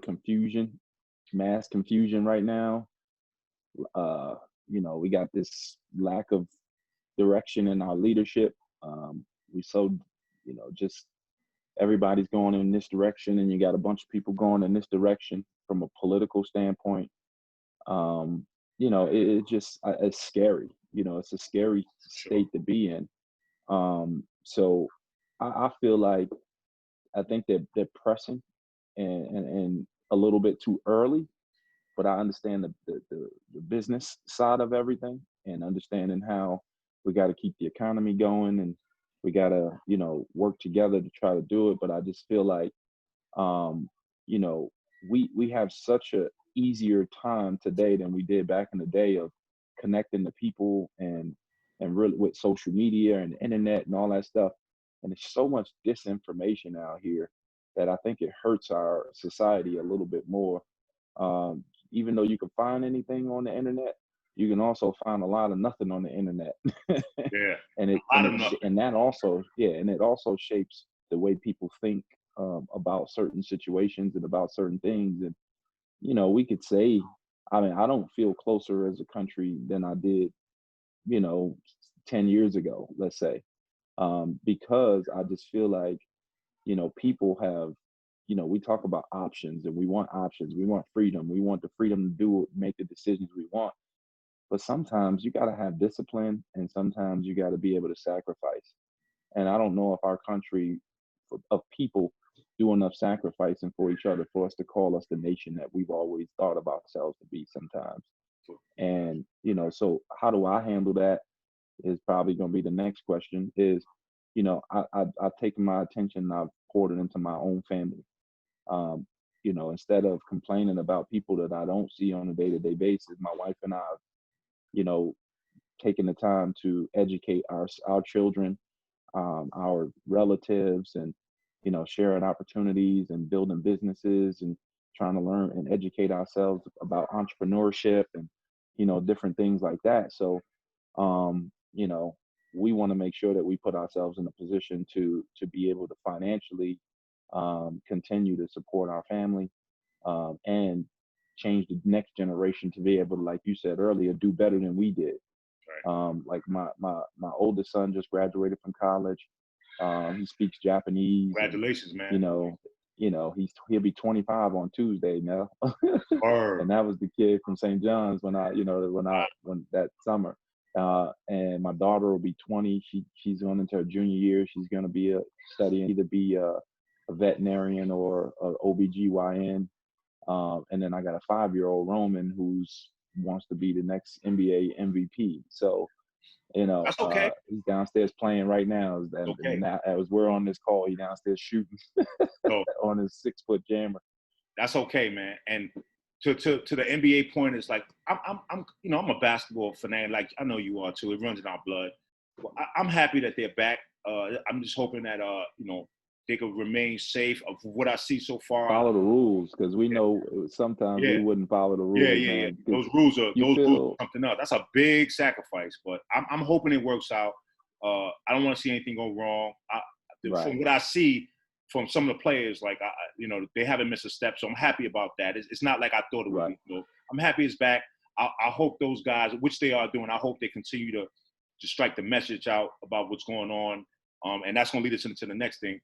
mass confusion right now. Uh, we got this lack of direction in our leadership. We so, just everybody's going in this direction, and you got a bunch of people going in this direction from a political standpoint. It just it's scary. It's a scary Sure. state to be in. So I feel like I think they're pressing and a little bit too early, but I understand the business side of everything and understanding how we got to keep the economy going and we got to, work together to try to do it. But I just feel like, um, you know, we have such a easier time today than we did back in the day of connecting to people and really with social media and the internet and all that stuff. And there's so much disinformation out here that I think it hurts our society a little bit more. Um, Even though you can find anything on the internet, you can also find a lot of nothing on the internet. Yeah, and it a lot and of it sh- nothing. and that also and it also shapes the way people think about certain situations and about certain things. And we could say, I mean, I don't feel closer as a country than I did, you know 10 years ago, let's say, because I just feel like, people have, we talk about options and we want options, we want freedom, we want the freedom to make the decisions we want. But sometimes you got to have discipline and sometimes you got to be able to sacrifice. And I don't know if our country of people do enough sacrificing for each other for us to call us the nation that we've always thought of ourselves to be sometimes. And, so how do I handle that is probably going to be the next question is, I've taken my attention and I've poured it into my own family. Instead of complaining about people that I don't see on a day-to-day basis, my wife and I, you know, taking the time to educate our children, our relatives, and sharing opportunities and building businesses and trying to learn and educate ourselves about entrepreneurship and different things like that. So, we want to make sure that we put ourselves in a position to be able to financially continue to support our family, and change the next generation to be able to, like you said earlier, do better than we did. Right. Like my oldest son just graduated from college. He speaks Japanese, and Congratulations, man. you know, he'll be 25 on Tuesday now. Word. And that was the kid from St. John's when that summer. And my daughter will be 20. She's going into her junior year. She's going to be studying either be a veterinarian or a OBGYN. And then I got a 5-year-old Roman who's wants to be the next NBA MVP. So, That's okay. he's downstairs playing right now. And Okay. now, as we're on this call, he's downstairs shooting So on his 6-foot jammer. that's okay, man. And to the NBA point is like I'm a basketball fan. Like I know you are too. It runs in our blood. Well, I'm happy that they're back. I'm just hoping that they could remain safe. Of what I see so far, Follow the rules, because we know sometimes we yeah, wouldn't follow the yeah, rules, yeah, yeah. man. Because you Those rules feel are something else. That's a big sacrifice, but I'm hoping it works out. I don't want to see anything go wrong. From right, what I see from some of the players, like they haven't missed a step, so I'm happy about that. It's not like I thought it would right. be. So I'm happy it's back. I hope those guys, which they are doing, I hope they continue to strike the message out about what's going on, and that's going to lead us into the next thing.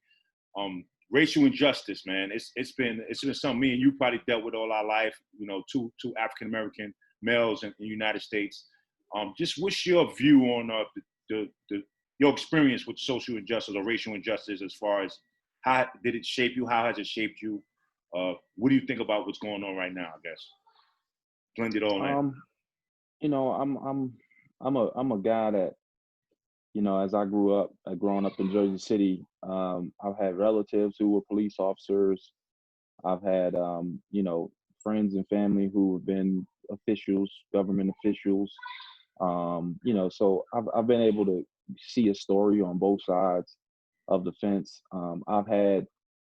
Racial injustice, man. It's been something me and you probably dealt with all our life. Two African American males in the United States. Just what's your view on your experience with social injustice or racial injustice as far as How did it shape you? How has it shaped you? What do you think about what's going on right now? I guess blend it all in. You know, I'm a guy that, you know, as I grew up, growing up in Jersey City, I've had relatives who were police officers. I've had, you know, friends and family who have been officials, government officials. You know, so I've been able to see a story on both sides of the fence. I've had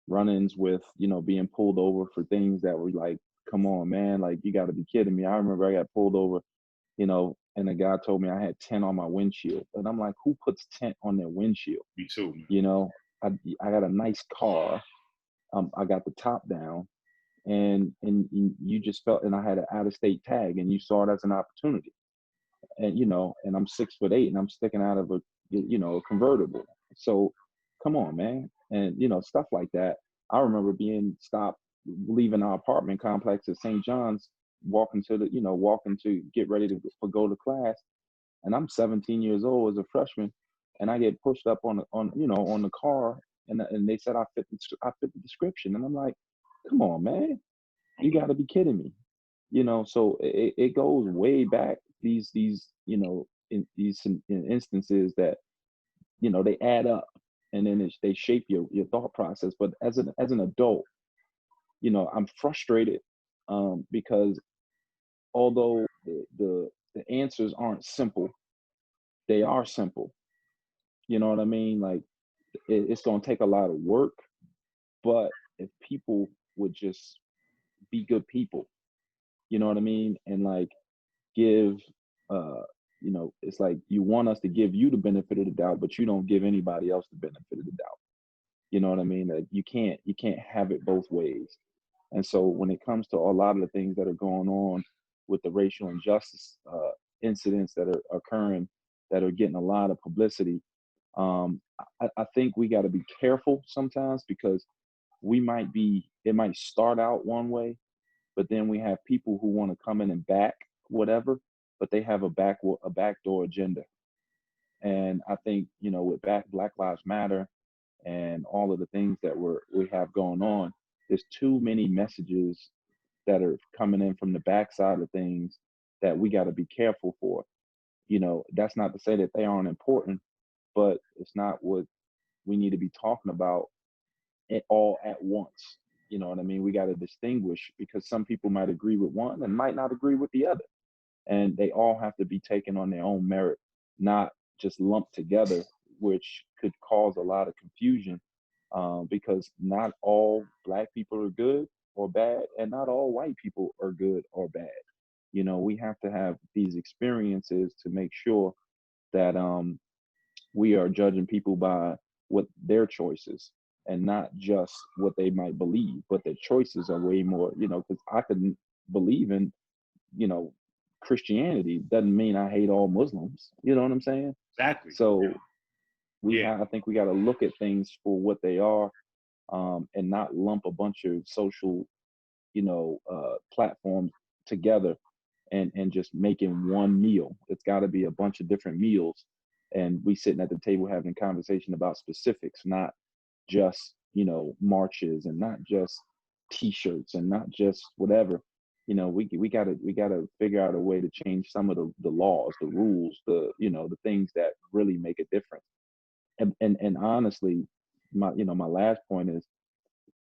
run-ins with, you know, being pulled over for things that were like, come on, man, like you got to be kidding me. I remember I got pulled over, you know, and the guy told me I had 10 on my windshield. And I'm like, who puts 10 on their windshield? Me too, man. You know, I got a nice car. I got the top down, and you just felt, and I had an out of state tag, and you saw it as an opportunity. And you know, and I'm 6'8", and I'm sticking out of a, you know, a convertible. So come on, man. And you know, stuff like that. I remember being stopped leaving our apartment complex at St. John's, walking to the, you know, walking to get ready to go to class, and I'm 17 years old as a freshman, and I get pushed up on you know, on the car, and they said I fit the description, and I'm like, come on, man, you got to be kidding me, you know. So it goes way back. These you know, in these instances that, you know, they add up, and then they shape your thought process. But as an adult, you know, I'm frustrated, because although the answers aren't simple, they are simple. You know what I mean? Like it's going to take a lot of work, but if people would just be good people, you know what I mean? And like give, uh, you know, it's like you want us to give you the benefit of the doubt, but you don't give anybody else the benefit of the doubt. You know what I mean? Like you can't have it both ways. And so when it comes to a lot of the things that are going on with the racial injustice incidents that are occurring, that are getting a lot of publicity, I think we got to be careful sometimes, because it might start out one way, but then we have people who want to come in and back whatever, but they have a backdoor agenda. And I think, you know, with Black Lives Matter and all of the things that we have going on, there's too many messages that are coming in from the backside of things that we got to be careful for. You know, that's not to say that they aren't important, but it's not what we need to be talking about it all at once. You know what I mean? We got to distinguish, because some people might agree with one and might not agree with the other. And they all have to be taken on their own merit, not just lumped together, which could cause a lot of confusion, because not all Black people are good or bad, and not all white people are good or bad. You know, we have to have these experiences to make sure that we are judging people by what their choices, and not just what they might believe, but their choices are way more, you know, because I could believe in, you know, Christianity doesn't mean I hate all Muslims. You know what I'm saying? Exactly. So Yeah. I think we got to look at things for what they are, and not lump a bunch of social, you know, platforms together, and just making one meal. It's got to be a bunch of different meals, and we sitting at the table having a conversation about specifics, not just, you know, marches, and not just T-shirts, and not just whatever. You know, we gotta figure out a way to change some of the laws, the rules, the, you know, the things that really make a difference. And honestly, my last point is,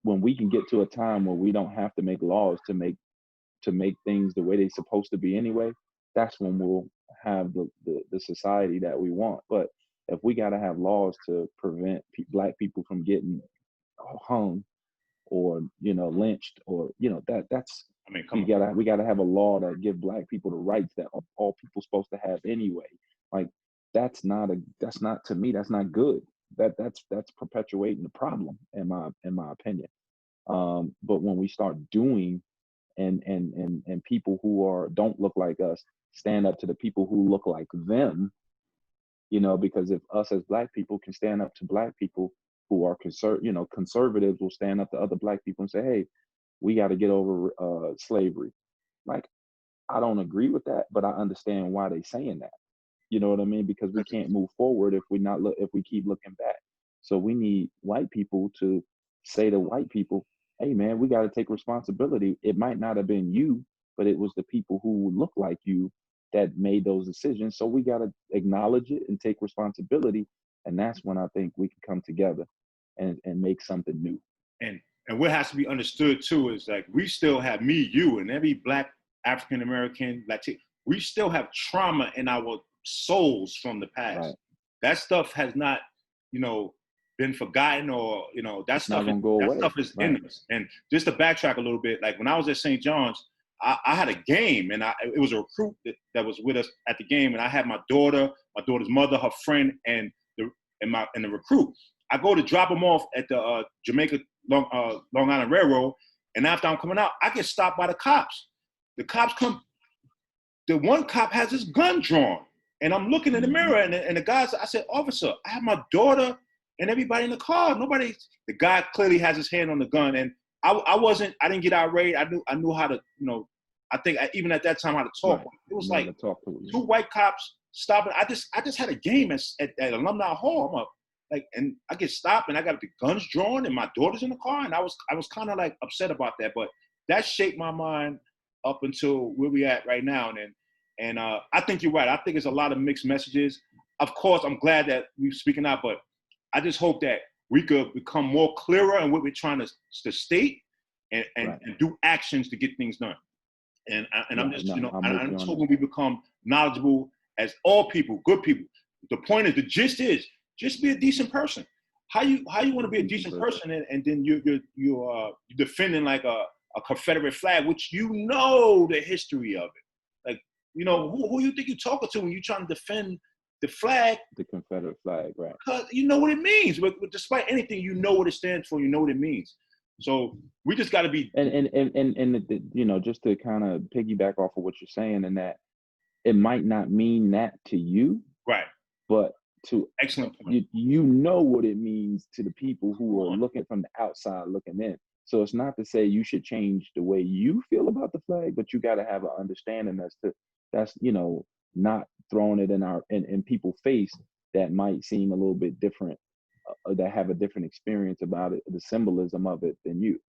when we can get to a time where we don't have to make laws to make things the way they're supposed to be anyway, that's when we'll have the society that we want. But if we got to have laws to prevent Black people from getting hung, or, you know, lynched, or, you know, that's, I mean, come on. we gotta have a law that give Black people the rights that all people supposed to have anyway. Like that's not, to me, that's not good. That's perpetuating the problem, in my opinion. But when we start doing, and people who don't look like us stand up to the people who look like them, you know, because if us as Black people can stand up to Black people who are conservatives will stand up to other Black people and say, hey, we got to get over slavery. Like, I don't agree with that, but I understand why they saying that. You know what I mean? Because we can't move forward if we keep looking back. So we need white people to say to white people, hey man, we got to take responsibility. It might not have been you, but it was the people who look like you that made those decisions. So we got to acknowledge it and take responsibility. And that's when I think we can come together and make something new. And what has to be understood too is like we still have me, you, and every Black, African American, Latino. We still have trauma in our souls from the past. Right. That stuff has not, been forgotten, or that stuff is right. in us. And just to backtrack a little bit, like when I was at St. John's, I had a game, and it was a recruit that was with us at the game, and I had my daughter's mother, her friend, and the recruit. I go to drop them off at the Jamaica Long Island Railroad, and after I'm coming out, I get stopped by the cops. The cops come. The one cop has his gun drawn, and I'm looking in the mirror, and the guy, I said, "Officer, I have my daughter and everybody in the car. Nobody." The guy clearly has his hand on the gun, and I didn't get irate. I knew how to, I think even at that time how to talk. Right. It was like two white cops stopping. I just had a game at Alumni Hall. I'm up. And I get stopped, and I got the guns drawn, and my daughter's in the car, and I was kind of like upset about that, but that shaped my mind up until where we at right now. And I think you're right. I think there's a lot of mixed messages. Of course, I'm glad that we're speaking out, but I just hope that we could become more clearer in what we're trying to state, and do actions to get things done. And I'm just I'm just hoping we become knowledgeable as all people, good people. The point is, the gist is, just be a decent person. How you want to be a decent person, and then you're defending like a Confederate flag, which the history of it. Like, who you think you're talking to when you're trying to defend the flag? The Confederate flag, right? Because you know what it means. But despite anything, you know what it stands for. You know what it means. So we just got to be. And just to kind of piggyback off of what you're saying, and that it might not mean that to you, right? But to excellent point. You know what it means to the people who are looking from the outside looking in. So it's not to say you should change the way you feel about the flag, but you got to have an understanding that's not throwing it in people's face that might seem a little bit different, that have a different experience about it, the symbolism of it than you.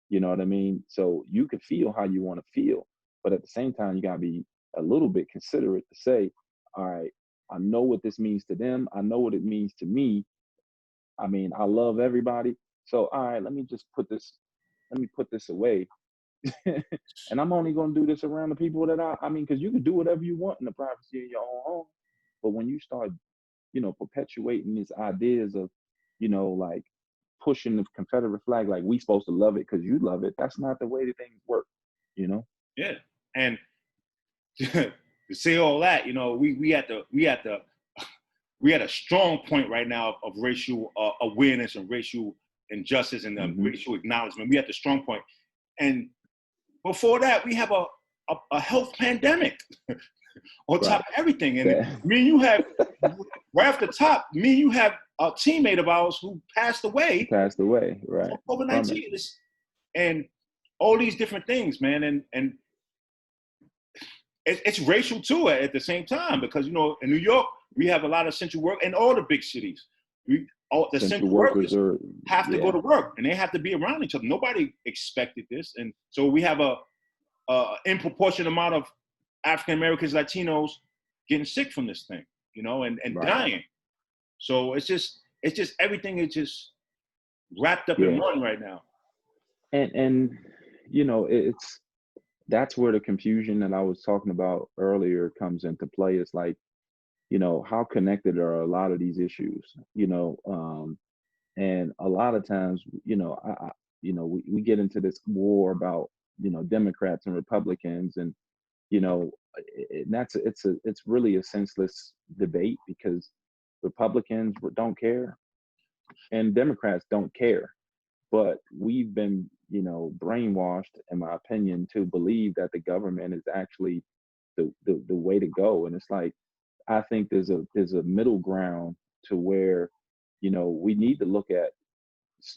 You know what I mean? So you can feel how you want to feel, but at the same time, you got to be a little bit considerate to say, all right, I know what this means to them. I know what it means to me. I mean, I love everybody. So, all right, let me put this away. And I'm only going to do this around the people that because you can do whatever you want in the privacy of your own home. But when you start, perpetuating these ideas of, like pushing the Confederate flag, like we supposed to love it because you love it. That's not the way the things work, Yeah. And to say all that, we at a strong point right now of racial awareness and racial injustice and racial acknowledgement. We at the strong point, and before that, we have a health pandemic on top of everything. And me and you have right off the top. Me and you have a teammate of ours who passed away. Right. COVID-19, and all these different things, man, and. It's racial too at the same time, because in New York we have a lot of essential work, and all the big cities, the essential workers have to go to work, and they have to be around each other. Nobody expected this, and so we have a in proportion amount of African Americans, Latinos getting sick from this thing, and dying. So it's just everything is just wrapped up in one right now. And that's where the confusion that I was talking about earlier comes into play. It's like, how connected are a lot of these issues, and a lot of times, we get into this war about, Democrats and Republicans, and, it's really a senseless debate, because Republicans don't care and Democrats don't care. But we've been, brainwashed, in my opinion, to believe that the government is actually the way to go. And it's like, I think there's a middle ground to where, we need to look at,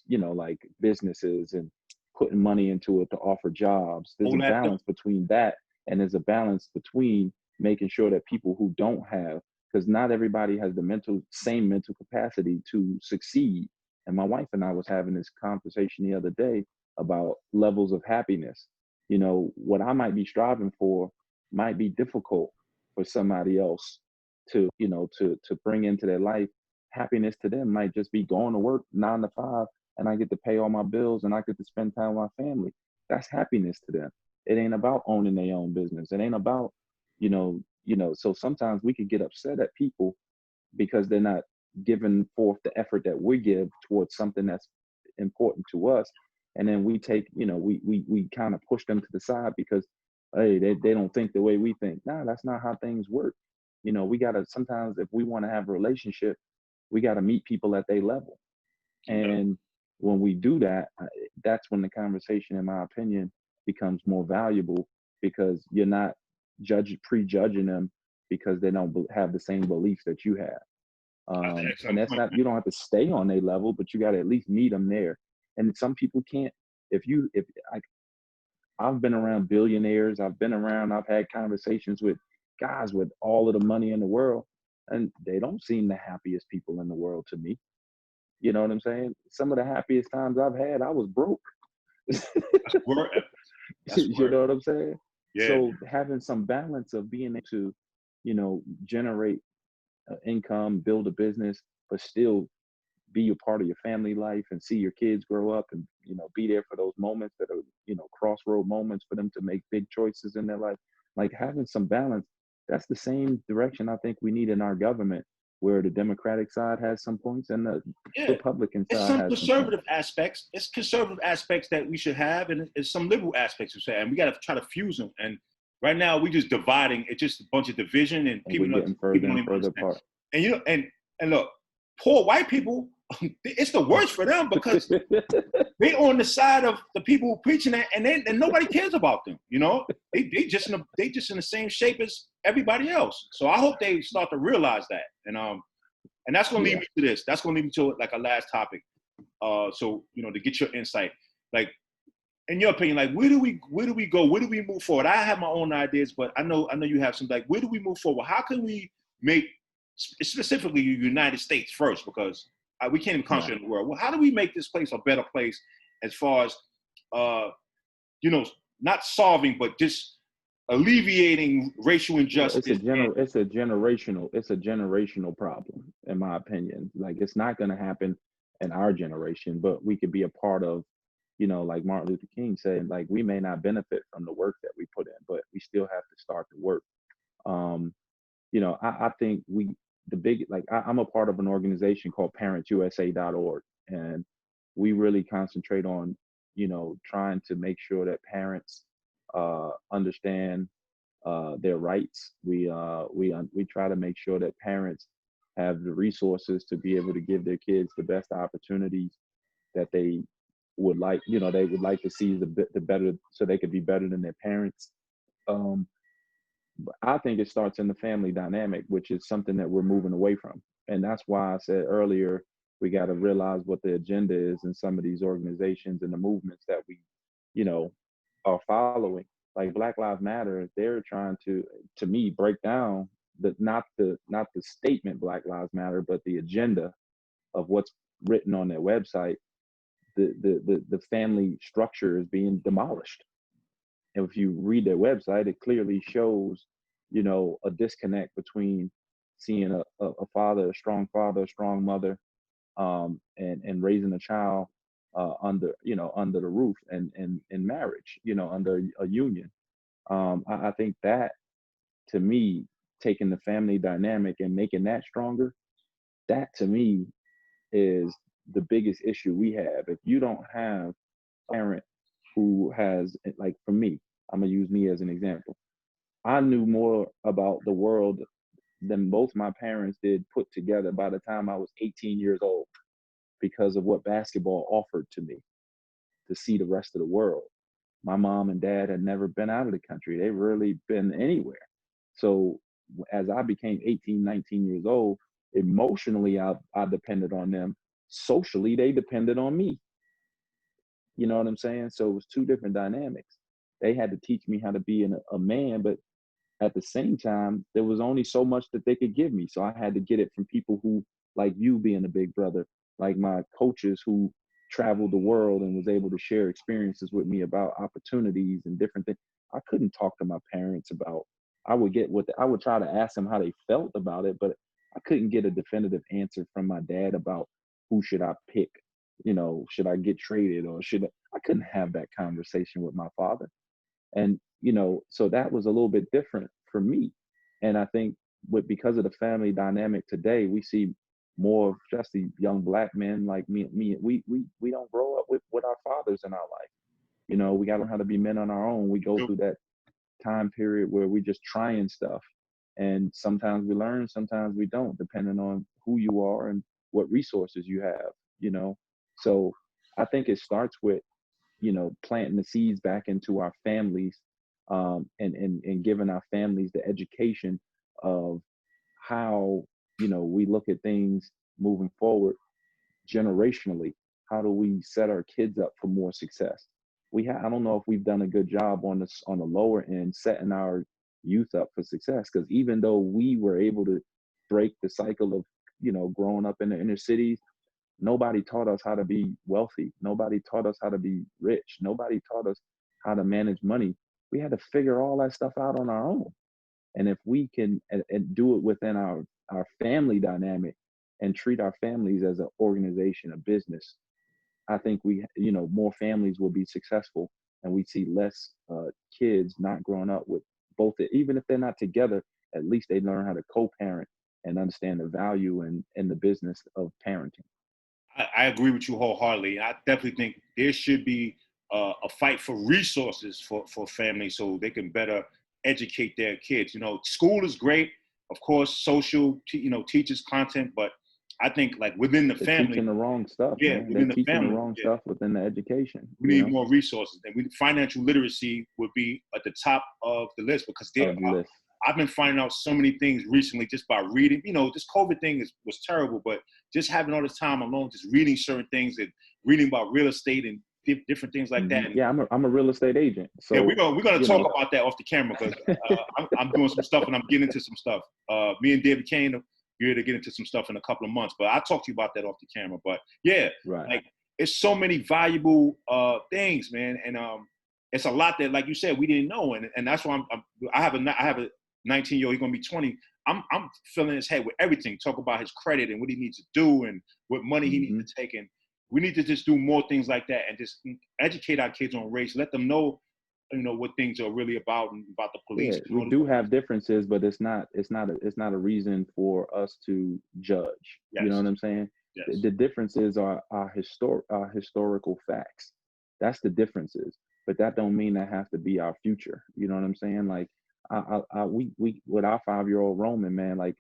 like businesses and putting money into it to offer jobs. There's a balance between that, and there's a balance between making sure that people who don't have, because not everybody has the same mental capacity to succeed And my wife and I was having this conversation the other day about levels of happiness. You know, what I might be striving for might be difficult for somebody else to, you know, to bring into their life. Happiness to them might just be going to work 9 to 5 and I get to pay all my bills and I get to spend time with my family. That's happiness to them. It ain't about owning their own business. It ain't about, so sometimes we could get upset at people because they're not giving forth the effort that we give towards something that's important to us. And then we take, we kind of push them to the side because, hey, they don't think the way we think. Nah, that's not how things work. We gotta, sometimes if we want to have a relationship, we gotta meet people at their level. Yeah. And when we do that, that's when the conversation, in my opinion, becomes more valuable, because you're not prejudging them because they don't have the same beliefs that you have. That's an And excellent that's point, not, man. you don't have to stay on their level, but you got to at least meet them there. And some people can't. If I've been around billionaires, I've had conversations with guys with all of the money in the world, and they don't seem the happiest people in the world to me. You know what I'm saying? Some of the happiest times I've had, I was broke. That's word. That's You word. know what I'm saying? Yeah. So having some balance of being able to, generate income, build a business, but still be a part of your family life and see your kids grow up, and be there for those moments that are crossroad moments for them to make big choices in their life. Like having some balance, that's the same direction I think we need in our government, where the Democratic side has some points and the Yeah. Republican It's side some has some conservative points. aspects. It's conservative aspects that we should have, and it's some liberal aspects we should have. And we got to try to fuse them. And right now, we just dividing. It's just a bunch of division, and And we're getting further people don't and even further understand. apart. And look, poor white people, it's the worst for them because they on the side of the people who preaching that, and nobody cares about them. They just in the same shape as everybody else. So I hope they start to realize that. And that's gonna lead Yeah. me to this. That's gonna lead me to like a last topic. So to get your insight, like in your opinion, like where do we go? Where do we move forward? I have my own ideas, but I know you have some. Like, where do we move forward? How can we make specifically the United States first? Because we can't even Right. concentrate on the world. Well, how do we make this place a better place as far as uh, not solving, but just alleviating racial Well, injustice? it's a generational problem, in my opinion. Like, it's not going to happen in our generation, but we could be a part of, like Martin Luther King said, like, we may not benefit from the work that we put in, but we still have to start the work. Um, I think I'm a part of an organization called ParentsUSA.org, and we really concentrate on, trying to make sure that parents understand their rights. We try to make sure that parents have the resources to be able to give their kids the best opportunities that they would like. They would like to see the better, so they could be better than their parents. Um, but I think it starts in the family dynamic, which is something that we're moving away from, and that's why I said earlier we got to realize what the agenda is in some of these organizations and the movements that we, you know, are following. Like Black Lives Matter, they're trying to me, break down not the statement Black Lives Matter, but the agenda of what's written on their website. The family structure is being demolished. And if you read their website, it clearly shows, a disconnect between seeing a father, a strong mother, and raising a child under the roof and in marriage, under a union. I think that, to me, taking the family dynamic and making that stronger, that to me is the biggest issue we have. If you don't have a parent who has, like, for me, I'm gonna use me as an example. I knew more about the world than both my parents did put together by the time I was 18 years old, because of what basketball offered to me, to see the rest of the world. My mom and dad had never been out of the country. They rarely been anywhere. So as I became 18, 19 years old, emotionally, I depended on them. Socially, they depended on me. You know what I'm saying? So it was two different dynamics. They had to teach me how to be a man, but at the same time, there was only so much that they could give me. So I had to get it from people who, like you being a big brother, like my coaches who traveled the world and was able to share experiences with me about opportunities and different things. I couldn't talk to my parents about. I would try to ask them how they felt about it, but I couldn't get a definitive answer from my dad about who should I pick. Should I get traded or I couldn't have that conversation with my father. And so that was a little bit different for me. And I think because of the family dynamic today, we see more of just the young black men like me. We don't grow up with our fathers in our life. We got to learn how to be men on our own. We go through that time period where we just trying stuff, and sometimes we learn, sometimes we don't, depending on who you are and what resources you have. So I think it starts with planting the seeds back into our families, and giving our families the education of how we look at things moving forward generationally. How do we set our kids up for more success? I don't know if we've done a good job on the lower end setting our youth up for success, because even though we were able to break the cycle of growing up in the inner cities, nobody taught us how to be wealthy. Nobody taught us how to be rich. Nobody taught us how to manage money. We had to figure all that stuff out on our own. And if we can and do it within our family dynamic and treat our families as an organization, a business, I think more families will be successful, and we see less kids not growing up with both. Even if they're not together, at least they learn how to co-parent and understand the value and the business of parenting. I agree with you wholeheartedly. I definitely think there should be a fight for resources for families so they can better educate their kids. School is great, of course, social, teaches content, but I think like within the They're family, teaching the wrong stuff, yeah, man. They're within the teaching family, the wrong stuff within the education. we need more resources, and financial literacy would be at the top of the list, because I've been finding out so many things recently just by reading. This COVID thing was terrible, but just having all this time alone, just reading certain things and reading about real estate and different things like that. And yeah, I'm a real estate agent. So yeah, we're gonna talk about that off the camera, because I'm doing some stuff and I'm getting into some stuff. Me and David Kane are here to get into some stuff in a couple of months, but I'll talk to you about that off the camera. But yeah, right. Like it's so many valuable things, man, and it's a lot that, like you said, we didn't know, and that's why I have a 19-year-old. He's gonna be 20. I'm filling his head with everything. Talk about his credit and what he needs to do and what money he needs to take. And we need to just do more things like that and just educate our kids on race. Let them know, what things are really about and about the police. Yeah, we do have differences, but it's not a reason for us to judge. Yes. You know what I'm saying? Yes. The differences are our historical facts. That's the differences, but that don't mean that has to be our future. You know what I'm saying? Like we with our 5-year-old Roman, man, like,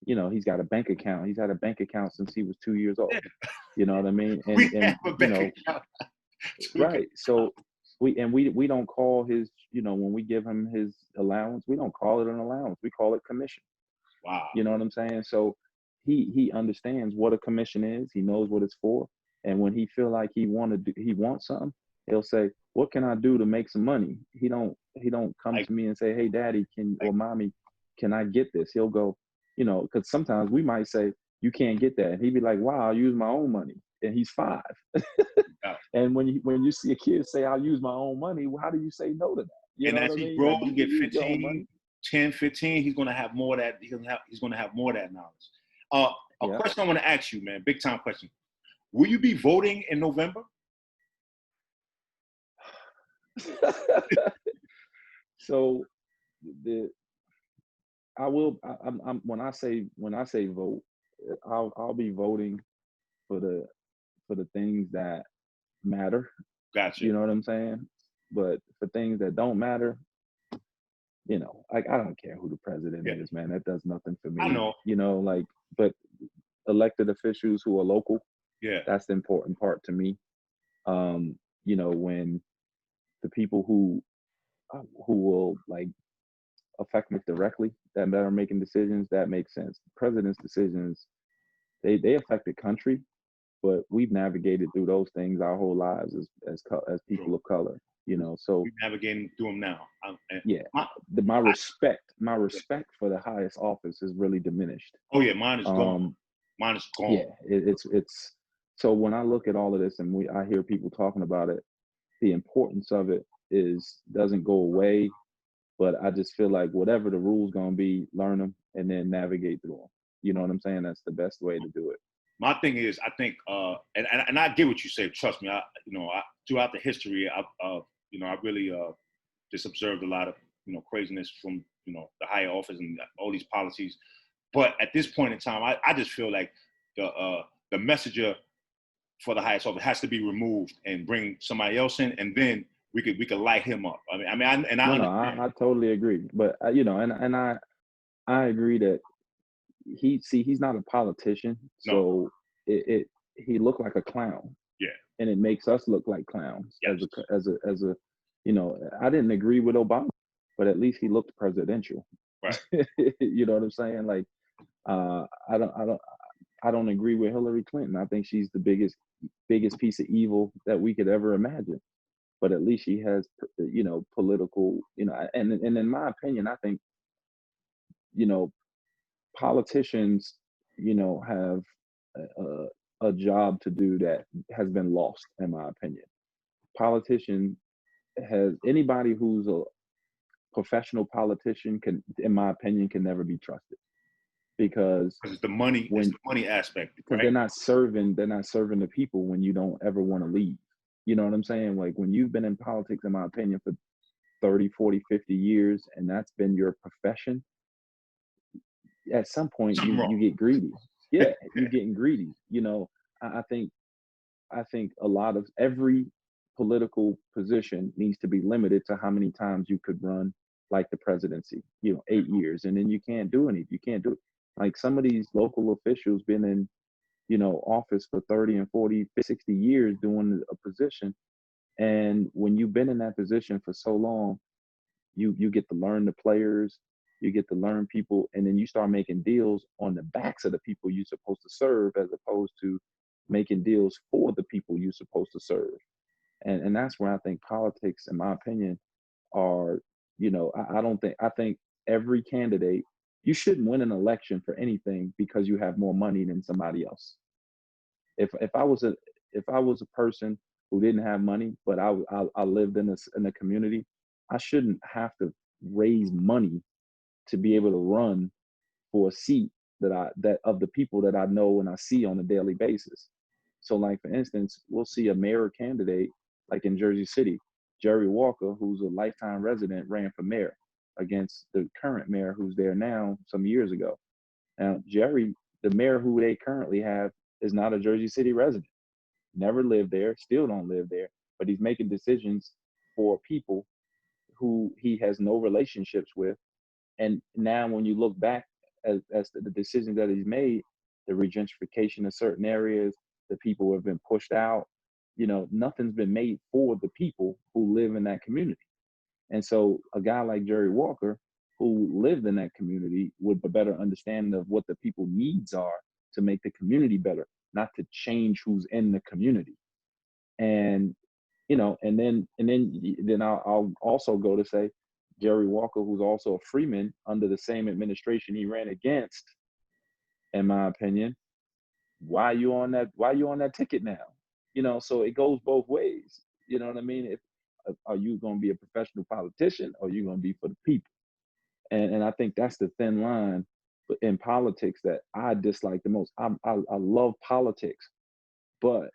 he's got a bank account. He's had a bank account since he was 2 years old. You know what I mean? And have a bank account. Right. So we don't call his, when we give him his allowance, we don't call it an allowance. We call it commission. Wow. You know what I'm saying? So he understands what a commission is. He knows what it's for. And when he feel like he wants something, he'll say, "What can I do to make some money?" He don't come to me and say, "Hey, daddy, or mommy, can I get this?" He'll go, because sometimes we might say, "You can't get that." And he'd be like, "Wow, I'll use my own money." And he's 5. And when you see a kid say, "I'll use my own money," well, how do you say no to that? And as he grows and get 15, 10, 15, he's going to have more of that. He's going to have more of that knowledge. A question I want to ask you, man, big time question. Will you be voting in November? So I will. I'm when I say vote, I'll be voting for the things that matter. Gotcha. You know what I'm saying? But for things that don't matter, like, I don't care who the president is, man. That does nothing for me. I know. But elected officials who are local, that's the important part to me. When the people who will, like, affect me directly, that are making decisions, that makes sense. The president's decisions, they affect the country, but we've navigated through those things our whole lives as people of color. So we're navigating through them now. My respect for the highest office is really diminished. Oh yeah, mine is gone. Mine is gone. Yeah, it's So when I look at all of this and I hear people talking about it, the importance of it doesn't go away. But I just feel like whatever the rules gonna be, learn them and then navigate through them. You know what I'm saying? That's the best way to do it. My thing is, I think, and I get what you say. Trust me, throughout the history, I really just observed a lot of craziness from the higher office and all these policies. But at this point in time, I just feel like the messenger for the highest office has to be removed and bring somebody else in, and then we could light him up. I totally agree. But I agree that he's not a politician, so no. He looked like a clown. Yeah. And it makes us look like clowns. Yes. as a I didn't agree with Obama, but at least he looked presidential. Right. You know what I'm saying? Like, I don't agree with Hillary Clinton. I think she's the biggest piece of evil that we could ever imagine. But at least she has, political, and in my opinion, I think, politicians, have a job to do that has been lost, in my opinion. Anybody who's a professional politician in my opinion, can never be trusted because it's the money aspect. Because they're not serving the people when you don't ever want to leave. You know what I'm saying? Like when you've been in politics, in my opinion, for 30, 40, 50 years, and that's been your profession, at some point you get greedy. Yeah, you're getting greedy. I think a lot of every political position needs to be limited to how many times you could run, like the presidency, 8 years, and then you can't do it. Like some of these local officials been in, office for 30 and 40, 60 years doing a position. And when you've been in that position for so long, you get to learn the players, you get to learn people, and then you start making deals on the backs of the people you're supposed to serve, as opposed to making deals for the people you're supposed to serve. And that's where I think politics, in my opinion, are, I think every candidate, you shouldn't win an election for anything because you have more money than somebody else. If I was a person who didn't have money, but I lived in a community, I shouldn't have to raise money to be able to run for a seat that of the people that I know and I see on a daily basis. So like, for instance, we'll see a mayor candidate like in Jersey City, Jerry Walker, who's a lifetime resident, ran for mayor against the current mayor who's there now some years ago. Now, Jerry, the mayor who they currently have, is not a Jersey City resident, never lived there, still don't live there, but he's making decisions for people who he has no relationships with. And now when you look back as the decisions that he's made, the regentrification of certain areas, the people who have been pushed out, nothing's been made for the people who live in that community. And so a guy like Jerry Walker, who lived in that community, would a better understanding of what the people needs are to make the community better, not to change who's in the community. And, and then I'll also go to say Jerry Walker, who's also a Freeman under the same administration he ran against, in my opinion, why are you on that ticket now? So it goes both ways. You know what I mean? Are you going to be a professional politician, or are you going to be for the people? And I think that's the thin line in politics that I dislike the most. I love politics, but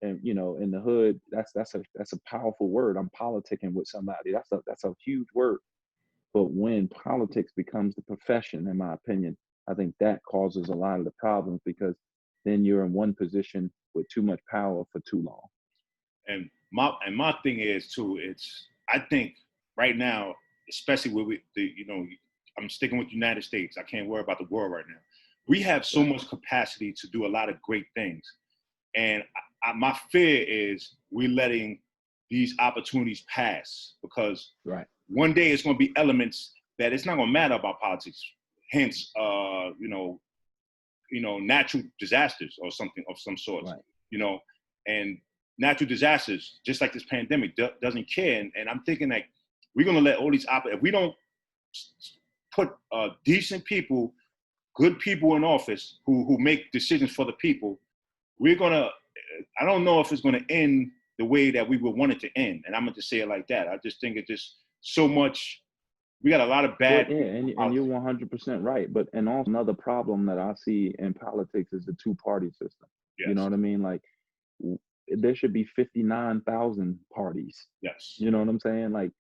in the hood, that's a powerful word. I'm politicking with somebody. That's a huge word. But when politics becomes the profession, in my opinion, I think that causes a lot of the problems, because then you're in one position with too much power for too long. And my thing is too, I think right now, especially with I'm sticking with the United States. I can't worry about the world right now. We have so much capacity to do a lot of great things. And my fear is we're letting these opportunities pass, because one day it's going to be elements that it's not going to matter about politics. Hence, natural disasters or something of some sort. And natural disasters, just like this pandemic, doesn't care. And I'm thinking, like, we're going to let all these if we don't put decent people, good people in office who make decisions for the people, we're going to I don't know if it's going to end the way that we would want it to end. And I'm going to say it like that. I just think it's just so much. We got a lot of bad. But yeah, and you're 100% right. But and also another problem that I see in politics is the two-party system. Yes. You know what I mean? Like there should be 59,000 parties. Yes. You know what I'm saying? Like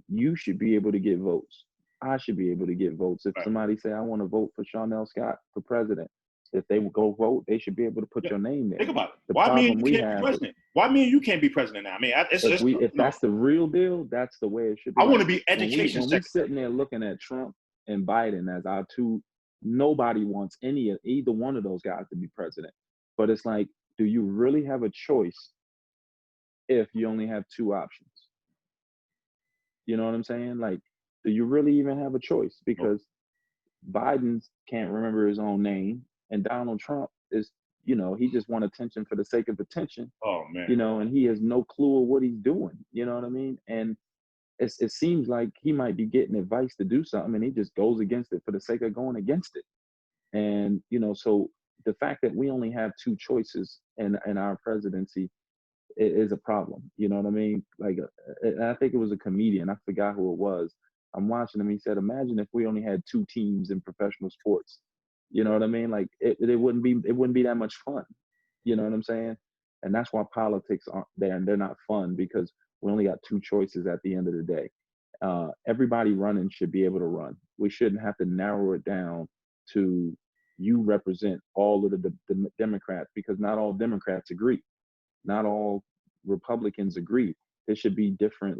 you should be able to get votes. I should be able to get votes. If somebody say I want to vote for Charnel Scott for president, if they would go vote, they should be able to put your name there. Think about it. The Why me problem and we you can't have be president? Why me and you can't be president now? I mean, if that's the real deal, that's the way it should be. I want to be education when we sitting there looking at Trump and Biden as our two, nobody wants either one of those guys to be president. But it's like, do you really have a choice if you only have two options? You know what I'm saying? Like, do you really even have a choice? Because Biden can't remember his own name, and Donald Trump is, he just want attention for the sake of attention. Oh man. And he has no clue of what he's doing. You know what I mean? And it seems like he might be getting advice to do something, and he just goes against it for the sake of going against it. And so the fact that we only have two choices in our presidency is a problem. You know what I mean? Like, I think it was a comedian. I forgot who it was. I'm watching him. He said, "Imagine if we only had two teams in professional sports." You know what I mean? Like it wouldn't be that much fun. You know what I'm saying? And that's why politics aren't there, and they're not fun, because we only got two choices at the end of the day. Everybody running should be able to run. We shouldn't have to narrow it down to you represent all of the Democrats, because not all Democrats agree. Not all Republicans agree. There should be different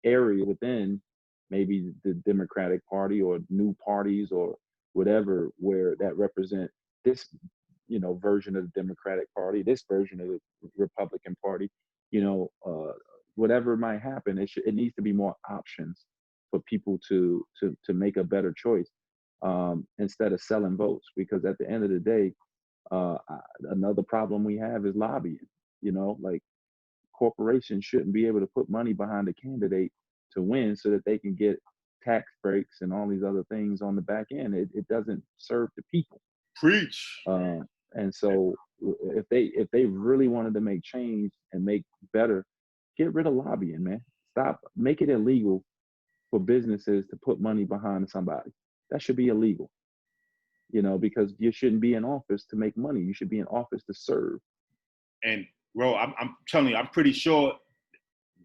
area within maybe the Democratic Party or new parties or whatever, where that represent this, version of the Democratic Party, this version of the Republican Party, whatever might happen, it needs to be more options for people to make a better choice, instead of selling votes. Because at the end of the day, another problem we have is lobbying. Like, corporations shouldn't be able to put money behind a candidate to win so that they can get tax breaks and all these other things on the back end. It doesn't serve the people. Preach. And so if they really wanted to make change and make better, get rid of lobbying, man. Stop, make it illegal for businesses to put money behind somebody. That should be illegal. Because you shouldn't be in office to make money. You should be in office to serve. And bro, I'm telling you, I'm pretty sure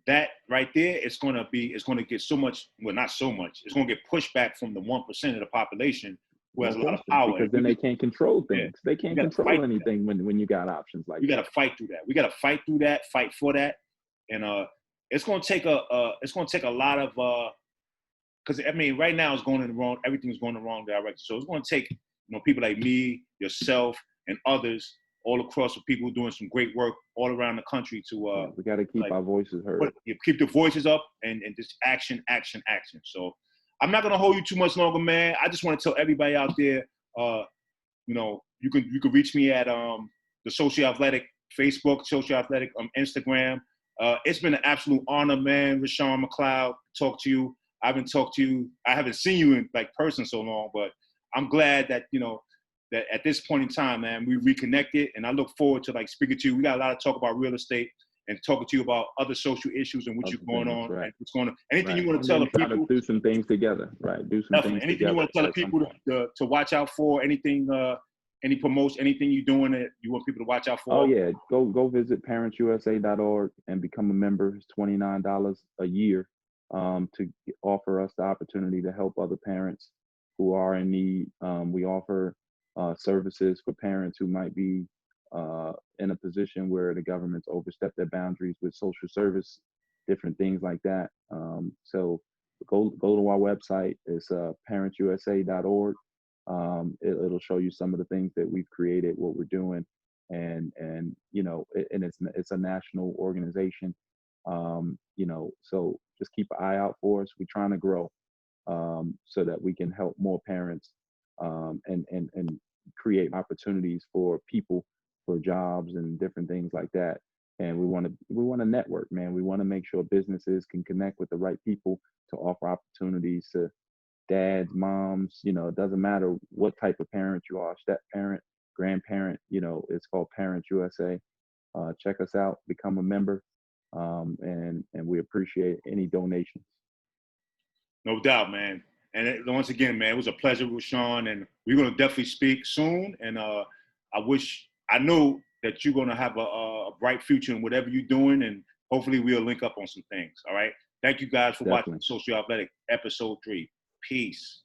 that right there, it's going to get so much, well, not so much, it's going to get pushed back from the 1% of the population who has a lot of power. Because then they can't control things. Yeah. They can't control anything when you got options like that. You got to fight through that. We got to fight through that, fight for that. And it's going to take a lot of, because I mean, right now it's going in the wrong, everything's going in the wrong direction. So it's going to take, people like me, yourself, and others all across, with people doing some great work all around the country to we got to keep our voices heard. Keep the voices up and just action. So I'm not gonna hold you too much longer, man. I just want to tell everybody out there, you can reach me at the Social Athletic Facebook, Social Athletic Instagram. It's been an absolute honor, man. Rashawn McLeod, talk to you. I haven't seen you in person so long, but I'm glad that that at this point in time, man, we reconnected, and I look forward to speaking to you. We got a lot of talk about real estate and talking to you about other social issues and what's going on, right. and what's going on. Anything you want to tell the people? To do some things together, right? Do some Definitely. things Anything together. You want to tell the people to watch out for? Anything, any promotion, anything you're doing that you want people to watch out for? Oh yeah, go visit ParentsUSA.org and become a member. It's $29 a year to offer us the opportunity to help other parents who are in need. We offer services for parents who might be in a position where the government's overstepped their boundaries with social service, different things like that. So go to our website. It's ParentsUSA.org. It'll show you some of the things that we've created, what we're doing, and it's a national organization. So just keep an eye out for us. We're trying to grow so that we can help more parents and create opportunities for people, for jobs and different things like that. And we want to network, man. We want to make sure businesses can connect with the right people to offer opportunities to dads, moms. It doesn't matter what type of parent you are, step parent, grandparent. It's called Parents USA, check us out, become a member, and we appreciate any donations. No doubt, man. And once again, man, it was a pleasure with Sean, and we're gonna definitely speak soon. And I know that you're gonna have a bright future in whatever you're doing, and hopefully we'll link up on some things. All right. Thank you guys for watching Social Athletic episode 3. Peace.